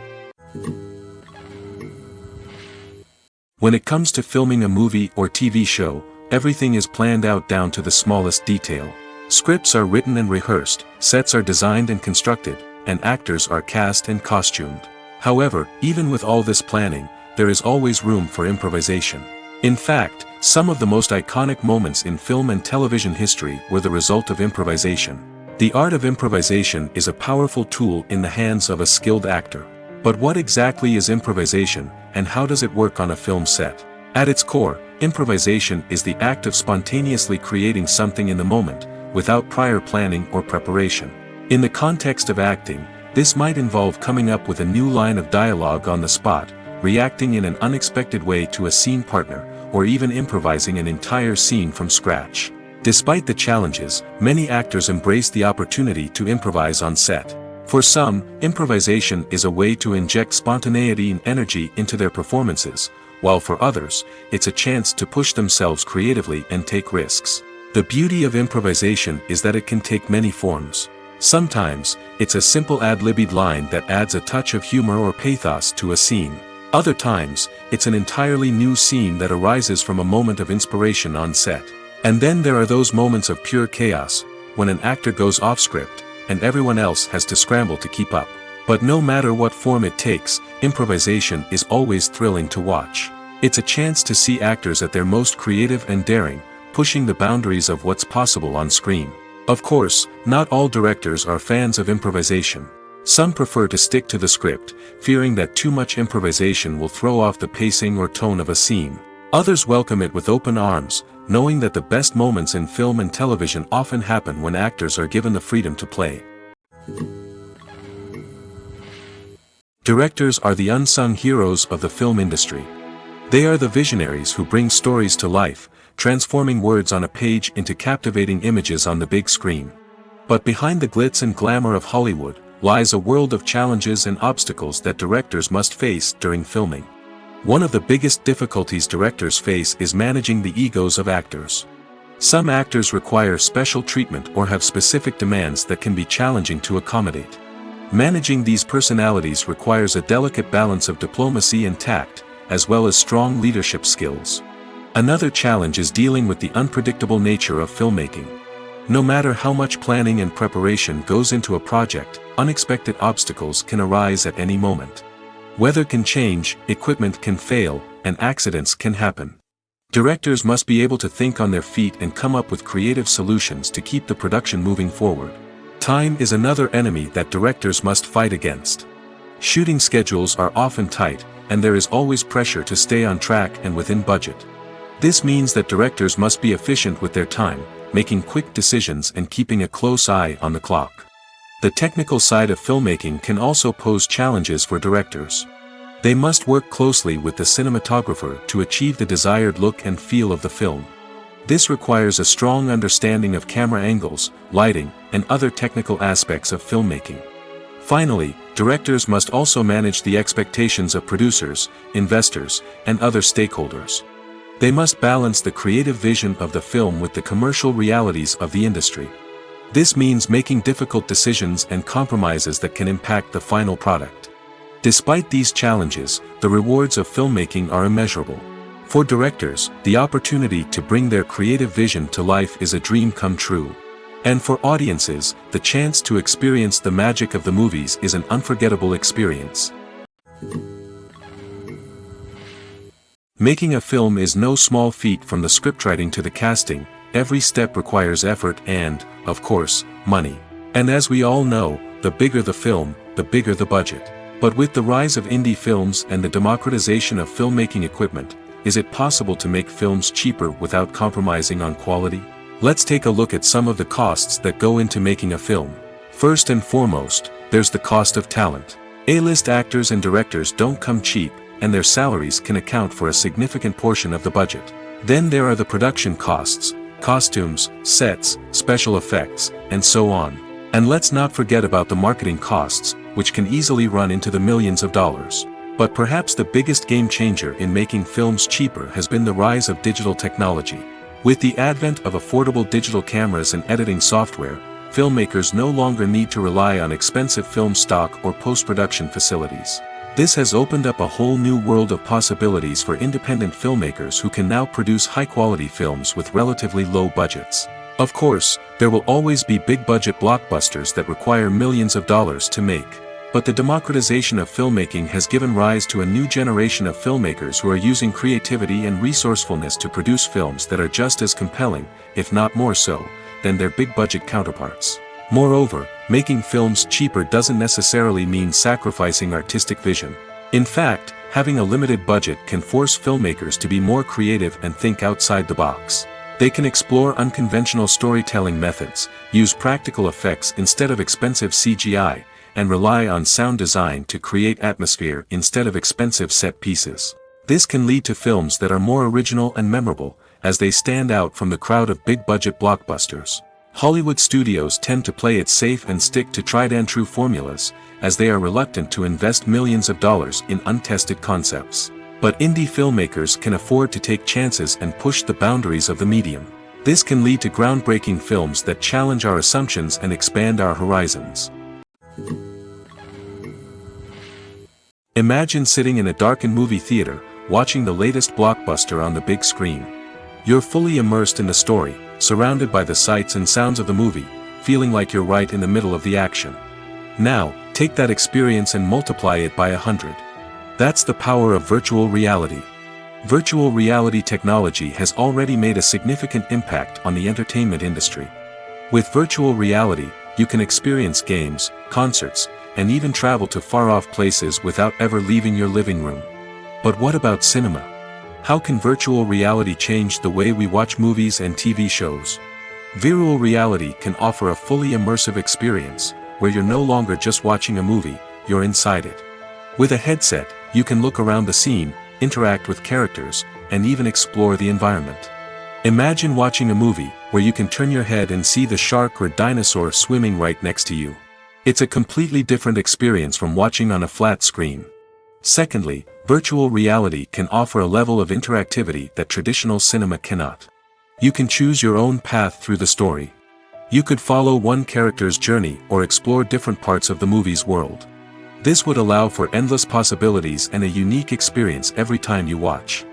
When it comes to filming a movie or TV show, everything is planned out down to the smallest detail. Scripts are written and rehearsed, sets are designed and constructed, and actors are cast and costumed. However, even with all this planning, there is always room for improvisation. In fact, some of the most iconic moments in film and television history were the result of improvisation. The art of improvisation is a powerful tool in the hands of a skilled actor. But what exactly is improvisation, and how does it work on a film set? At its core, improvisation is the act of spontaneously creating something in the moment, without prior planning or preparation. In the context of acting, this might involve coming up with a new line of dialogue on the spot, reacting in an unexpected way to a scene partner, or even improvising an entire scene from scratch. Despite the challenges, many actors embrace the opportunity to improvise on set. For some, improvisation is a way to inject spontaneity and energy into their performances, while for others, it's a chance to push themselves creatively and take risks. The beauty of improvisation is that it can take many forms. Sometimes, it's a simple ad-libbed line that adds a touch of humor or pathos to a scene. Other times, it's an entirely new scene that arises from a moment of inspiration on set. And then there are those moments of pure chaos, when an actor goes off script, and everyone else has to scramble to keep up. But no matter what form it takes, improvisation is always thrilling to watch. It's a chance to see actors at their most creative and daring, pushing the boundaries of what's possible on screen. Of course, not all directors are fans of improvisation. Some prefer to stick to the script, fearing that too much improvisation will throw off the pacing or tone of a scene. Others welcome it with open arms, knowing that the best moments in film and television often happen when actors are given the freedom to play. Directors are the unsung heroes of the film industry. They are the visionaries who bring stories to life, transforming words on a page into captivating images on the big screen. But behind the glitz and glamour of Hollywood, lies a world of challenges and obstacles that directors must face during filming. One of the biggest difficulties directors face is managing the egos of actors. Some actors require special treatment or have specific demands that can be challenging to accommodate. Managing these personalities requires a delicate balance of diplomacy and tact, as well as strong leadership skills. Another challenge is dealing with the unpredictable nature of filmmaking. No matter how much planning and preparation goes into a project, unexpected obstacles can arise at any moment. Weather can change, equipment can fail, and accidents can happen. Directors must be able to think on their feet and come up with creative solutions to keep the production moving forward. Time is another enemy that directors must fight against. Shooting schedules are often tight, and there is always pressure to stay on track and within budget. This means that directors must be efficient with their time, making quick decisions and keeping a close eye on the clock. The technical side of filmmaking can also pose challenges for directors. They must work closely with the cinematographer to achieve the desired look and feel of the film. This requires a strong understanding of camera angles, lighting, and other technical aspects of filmmaking. Finally, directors must also manage the expectations of producers, investors, and other stakeholders. They must balance the creative vision of the film with the commercial realities of the industry. This means making difficult decisions and compromises that can impact the final product. Despite these challenges, the rewards of filmmaking are immeasurable. For directors, the opportunity to bring their creative vision to life is a dream come true. And for audiences, the chance to experience the magic of the movies is an unforgettable experience. Making a film is no small feat. From the scriptwriting to the casting, every step requires effort and, of course, money. And as we all know, the bigger the film, the bigger the budget. But with the rise of indie films and the democratization of filmmaking equipment, is it possible to make films cheaper without compromising on quality? Let's take a look at some of the costs that go into making a film. First and foremost, there's the cost of talent. A-list actors and directors don't come cheap, and their salaries can account for a significant portion of the budget. Then there are the production costs, costumes, sets, special effects, and so on. And let's not forget about the marketing costs, which can easily run into the millions of dollars. But perhaps the biggest game changer in making films cheaper has been the rise of digital technology. With the advent of affordable digital cameras and editing software, filmmakers no longer need to rely on expensive film stock or post-production facilities. This has opened up a whole new world of possibilities for independent filmmakers who can now produce high-quality films with relatively low budgets. Of course, there will always be big-budget blockbusters that require millions of dollars to make. But the democratization of filmmaking has given rise to a new generation of filmmakers who are using creativity and resourcefulness to produce films that are just as compelling, if not more so, than their big-budget counterparts. Moreover, making films cheaper doesn't necessarily mean sacrificing artistic vision. In fact, having a limited budget can force filmmakers to be more creative and think outside the box. They can explore unconventional storytelling methods, use practical effects instead of expensive CGI, and rely on sound design to create atmosphere instead of expensive set pieces. This can lead to films that are more original and memorable, as they stand out from the crowd of big-budget blockbusters. Hollywood studios tend to play it safe and stick to tried-and-true formulas, as they are reluctant to invest millions of dollars in untested concepts. But indie filmmakers can afford to take chances and push the boundaries of the medium. This can lead to groundbreaking films that challenge our assumptions and expand our horizons. Imagine sitting in a darkened movie theater, watching the latest blockbuster on the big screen. You're fully immersed in the story, surrounded by the sights and sounds of the movie, feeling like you're right in the middle of the action. Now, take that experience and multiply it by 100. That's the power of virtual reality. Virtual reality technology has already made a significant impact on the entertainment industry. With virtual reality, you can experience games, concerts, and even travel to far-off places without ever leaving your living room. But what about cinema? How can virtual reality change the way we watch movies and TV shows? Virtual reality can offer a fully immersive experience, where you're no longer just watching a movie, you're inside it. With a headset, you can look around the scene, interact with characters, and even explore the environment. Imagine watching a movie, where you can turn your head and see the shark or dinosaur swimming right next to you. It's a completely different experience from watching on a flat screen. Secondly, virtual reality can offer a level of interactivity that traditional cinema cannot. You can choose your own path through the story. You could follow one character's journey or explore different parts of the movie's world. This would allow for endless possibilities and a unique experience every time you watch.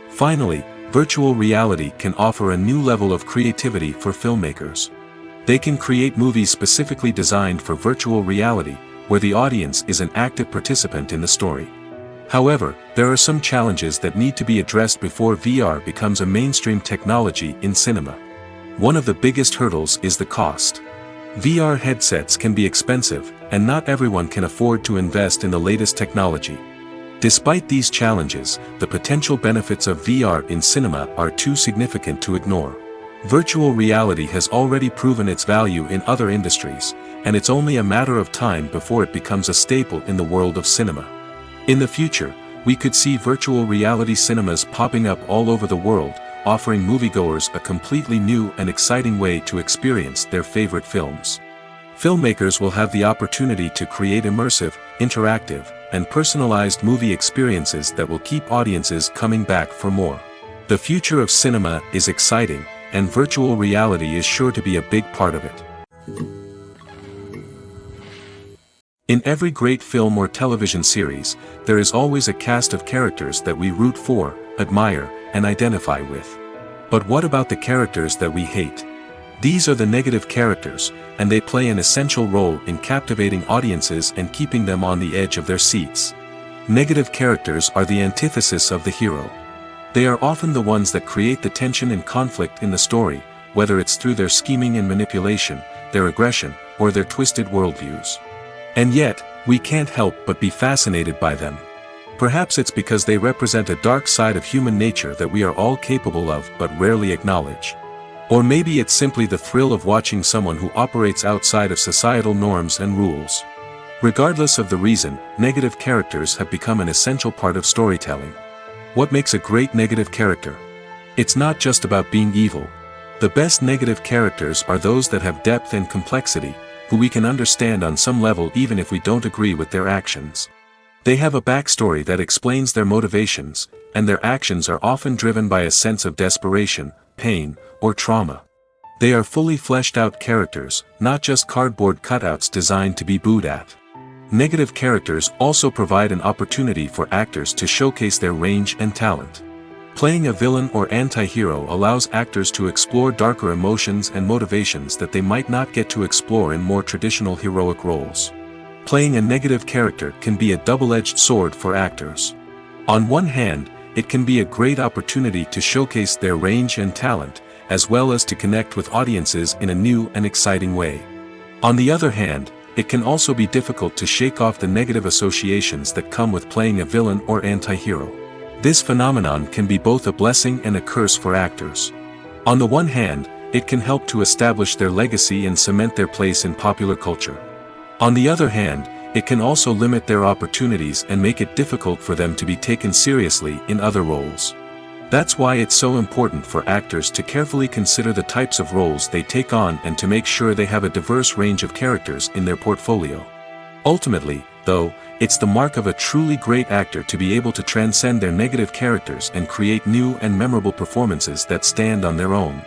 Finally, virtual reality can offer a new level of creativity for filmmakers. They can create movies specifically designed for virtual reality, where the audience is an active participant in the story. However, there are some challenges that need to be addressed before VR becomes a mainstream technology in cinema. One of the biggest hurdles is the cost. VR headsets can be expensive, and not everyone can afford to invest in the latest technology. Despite these challenges, the potential benefits of VR in cinema are too significant to ignore. Virtual reality has already proven its value in other industries, and it's only a matter of time before it becomes a staple in the world of cinema. In the future, we could see virtual reality cinemas popping up all over the world, offering moviegoers a completely new and exciting way to experience their favorite films. Filmmakers will have the opportunity to create immersive, interactive, and personalized movie experiences that will keep audiences coming back for more. The future of cinema is exciting, and virtual reality is sure to be a big part of it. In every great film or television series, there is always a cast of characters that we root for, admire, and identify with. But what about the characters that we hate? These are the negative characters, and they play an essential role in captivating audiences and keeping them on the edge of their seats. Negative characters are the antithesis of the hero. They are often the ones that create the tension and conflict in the story, whether it's through their scheming and manipulation, their aggression, or their twisted worldviews. And yet, we can't help but be fascinated by them. Perhaps it's because they represent a dark side of human nature that we are all capable of but rarely acknowledge. Or maybe it's simply the thrill of watching someone who operates outside of societal norms and rules. Regardless of the reason, negative characters have become an essential part of storytelling. What makes a great negative character? It's not just about being evil. The best negative characters are those that have depth and complexity, who we can understand on some level even if we don't agree with their actions. They have a backstory that explains their motivations, and their actions are often driven by a sense of desperation, pain, or trauma. They are fully fleshed out characters, not just cardboard cutouts designed to be booed at. Negative characters also provide an opportunity for actors to showcase their range and talent. Playing a villain or anti-hero allows actors to explore darker emotions and motivations that they might not get to explore in more traditional heroic roles. Playing a negative character can be a double-edged sword for actors. On one hand, it can be a great opportunity to showcase their range and talent, as well as to connect with audiences in a new and exciting way. On the other hand, it can also be difficult to shake off the negative associations that come with playing a villain or anti-hero. This phenomenon can be both a blessing and a curse for actors. On the one hand, it can help to establish their legacy and cement their place in popular culture. On the other hand, it can also limit their opportunities and make it difficult for them to be taken seriously in other roles. That's why it's so important for actors to carefully consider the types of roles they take on and to make sure they have a diverse range of characters in their portfolio. Ultimately, though, it's the mark of a truly great actor to be able to transcend their negative characters and create new and memorable performances that stand on their own.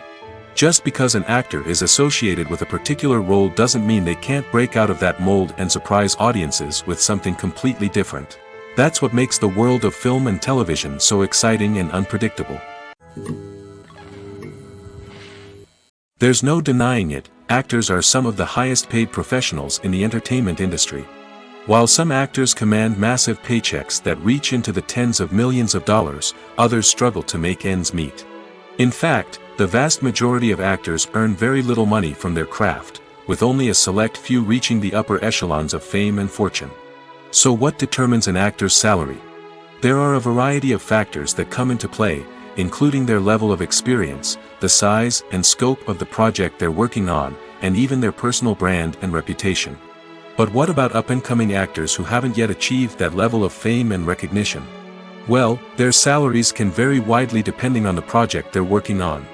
Just because an actor is associated with a particular role doesn't mean they can't break out of that mold and surprise audiences with something completely different. That's what makes the world of film and television so exciting and unpredictable. There's no denying it, actors are some of the highest paid professionals in the entertainment industry. While some actors command massive paychecks that reach into the tens of millions of dollars, others struggle to make ends meet. In fact, the vast majority of actors earn very little money from their craft, with only a select few reaching the upper echelons of fame and fortune. So what determines an actor's salary? There are a variety of factors that come into play, including their level of experience, the size and scope of the project they're working on, and even their personal brand and reputation. But what about up-and-coming actors who haven't yet achieved that level of fame and recognition? Well, their salaries can vary widely depending on the project they're working on.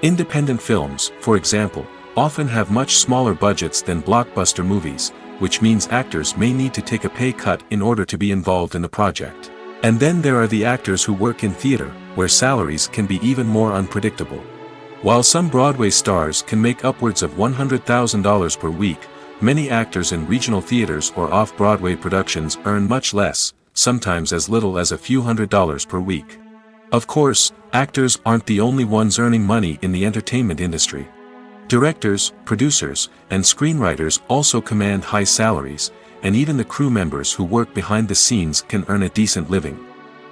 Independent films, for example, often have much smaller budgets than blockbuster movies, which means actors may need to take a pay cut in order to be involved in the project. And then there are the actors who work in theater, where salaries can be even more unpredictable. While some Broadway stars can make upwards of $100,000 per week, many actors in regional theaters or off-Broadway productions earn much less, sometimes as little as a few $100s per week. Of course, actors aren't the only ones earning money in the entertainment industry. Directors, producers, and screenwriters also command high salaries, and even the crew members who work behind the scenes can earn a decent living.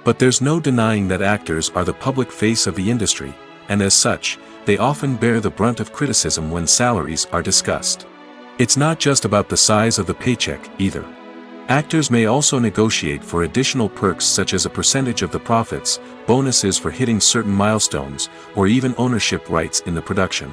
But there's no denying that actors are the public face of the industry, and as such, they often bear the brunt of criticism when salaries are discussed. It's not just about the size of the paycheck, either. Actors may also negotiate for additional perks such as a percentage of the profits, bonuses for hitting certain milestones, or even ownership rights in the production.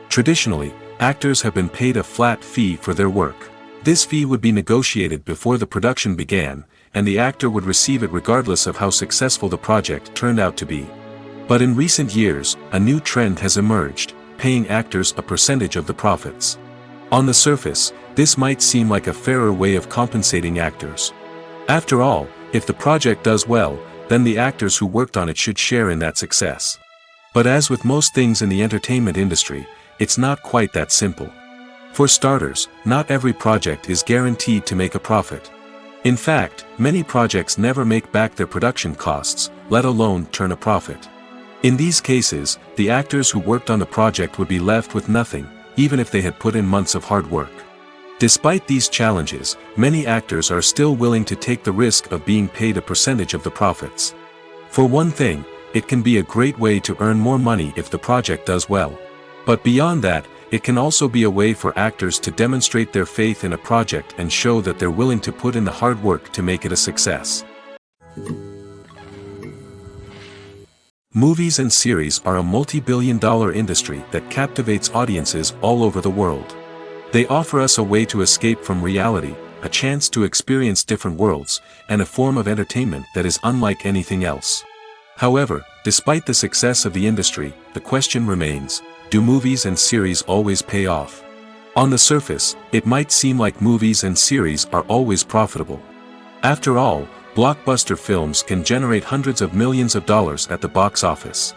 Traditionally, actors have been paid a flat fee for their work. This fee would be negotiated before the production began, and the actor would receive it regardless of how successful the project turned out to be. But in recent years, a new trend has emerged, paying actors a percentage of the profits. On the surface, this might seem like a fairer way of compensating actors. After all, if the project does well, then the actors who worked on it should share in that success. But as with most things in the entertainment industry, it's not quite that simple. For starters, not every project is guaranteed to make a profit. In fact, many projects never make back their production costs, let alone turn a profit. In these cases, the actors who worked on the project would be left with nothing, even if they had put in months of hard work. Despite these challenges, many actors are still willing to take the risk of being paid a percentage of the profits. For one thing, it can be a great way to earn more money if the project does well. But beyond that, it can also be a way for actors to demonstrate their faith in a project and show that they're willing to put in the hard work to make it a success. Movies and series are a multi-billion-dollar industry that captivates audiences all over the world. They offer us a way to escape from reality, a chance to experience different worlds, and a form of entertainment that is unlike anything else. However, despite the success of the industry, the question remains, do movies and series always pay off? On the surface, it might seem like movies and series are always profitable. After all, blockbuster films can generate hundreds of millions of dollars at the box office.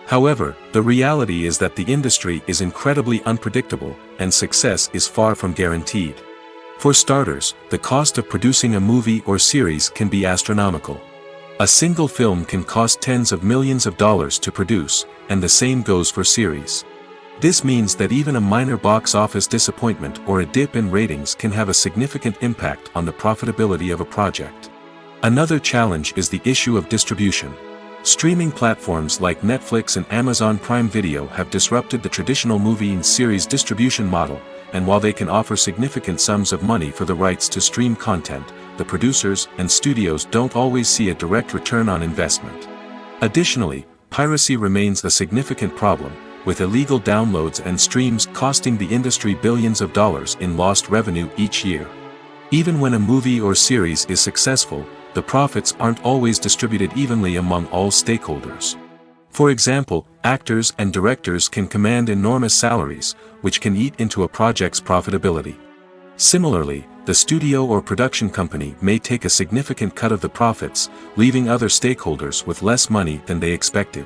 However, the reality is that the industry is incredibly unpredictable, and success is far from guaranteed. For starters, the cost of producing a movie or series can be astronomical. A single film can cost tens of millions of dollars to produce, and the same goes for series. This means that even a minor box office disappointment or a dip in ratings can have a significant impact on the profitability of a project. Another challenge is the issue of distribution. Streaming platforms like Netflix and Amazon Prime Video have disrupted the traditional movie and series distribution model, and while they can offer significant sums of money for the rights to stream content, the producers and studios don't always see a direct return on investment. Additionally, piracy remains a significant problem, with illegal downloads and streams costing the industry billions of dollars in lost revenue each year. Even when a movie or series is successful, the profits aren't always distributed evenly among all stakeholders. For example, actors and directors can command enormous salaries, which can eat into a project's profitability. Similarly, the studio or production company may take a significant cut of the profits, leaving other stakeholders with less money than they expected.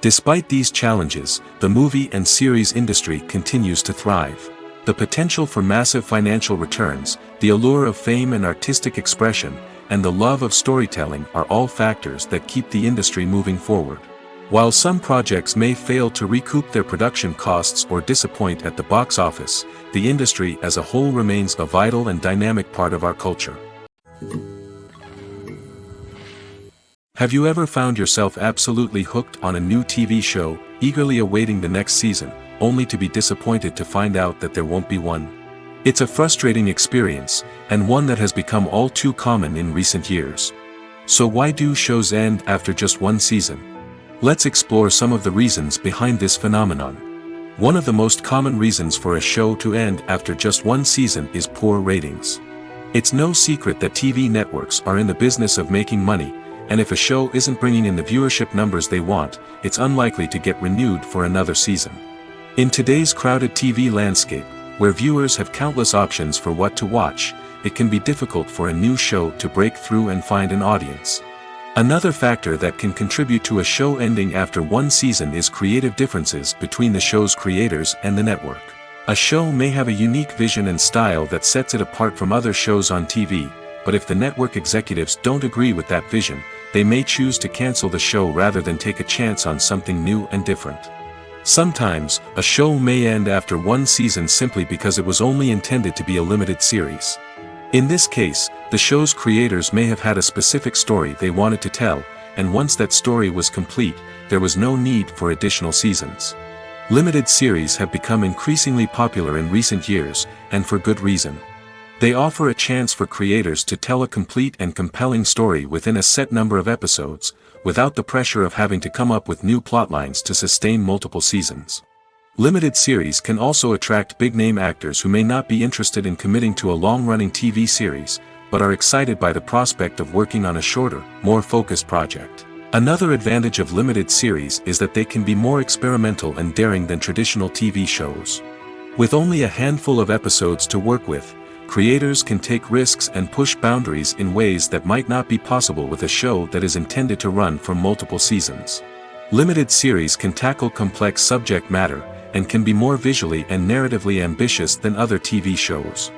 Despite these challenges, the movie and series industry continues to thrive. The potential for massive financial returns, the allure of fame and artistic expression, and the love of storytelling are all factors that keep the industry moving forward. While some projects may fail to recoup their production costs or disappoint at the box office, the industry as a whole remains a vital and dynamic part of our culture. Have you ever found yourself absolutely hooked on a new TV show, eagerly awaiting the next season, only to be disappointed to find out that there won't be one? It's a frustrating experience, and one that has become all too common in recent years. So why do shows end after just one season? Let's explore some of the reasons behind this phenomenon. One of the most common reasons for a show to end after just one season is poor ratings. It's no secret that TV networks are in the business of making money, and if a show isn't bringing in the viewership numbers they want, it's unlikely to get renewed for another season. In today's crowded TV landscape, where viewers have countless options for what to watch, it can be difficult for a new show to break through and find an audience. Another factor that can contribute to a show ending after one season is creative differences between the show's creators and the network. A show may have a unique vision and style that sets it apart from other shows on TV, but if the network executives don't agree with that vision, they may choose to cancel the show rather than take a chance on something new and different. Sometimes, a show may end after one season simply because it was only intended to be a limited series. In this case, the show's creators may have had a specific story they wanted to tell, and once that story was complete, there was no need for additional seasons. Limited series have become increasingly popular in recent years, and for good reason. They offer a chance for creators to tell a complete and compelling story within a set number of episodes, without the pressure of having to come up with new plotlines to sustain multiple seasons. Limited series can also attract big-name actors who may not be interested in committing to a long-running TV series, but are excited by the prospect of working on a shorter, more focused project. Another advantage of limited series is that they can be more experimental and daring than traditional TV shows. With only a handful of episodes to work with, creators can take risks and push boundaries in ways that might not be possible with a show that is intended to run for multiple seasons. Limited series can tackle complex subject matter, and can be more visually and narratively ambitious than other TV shows.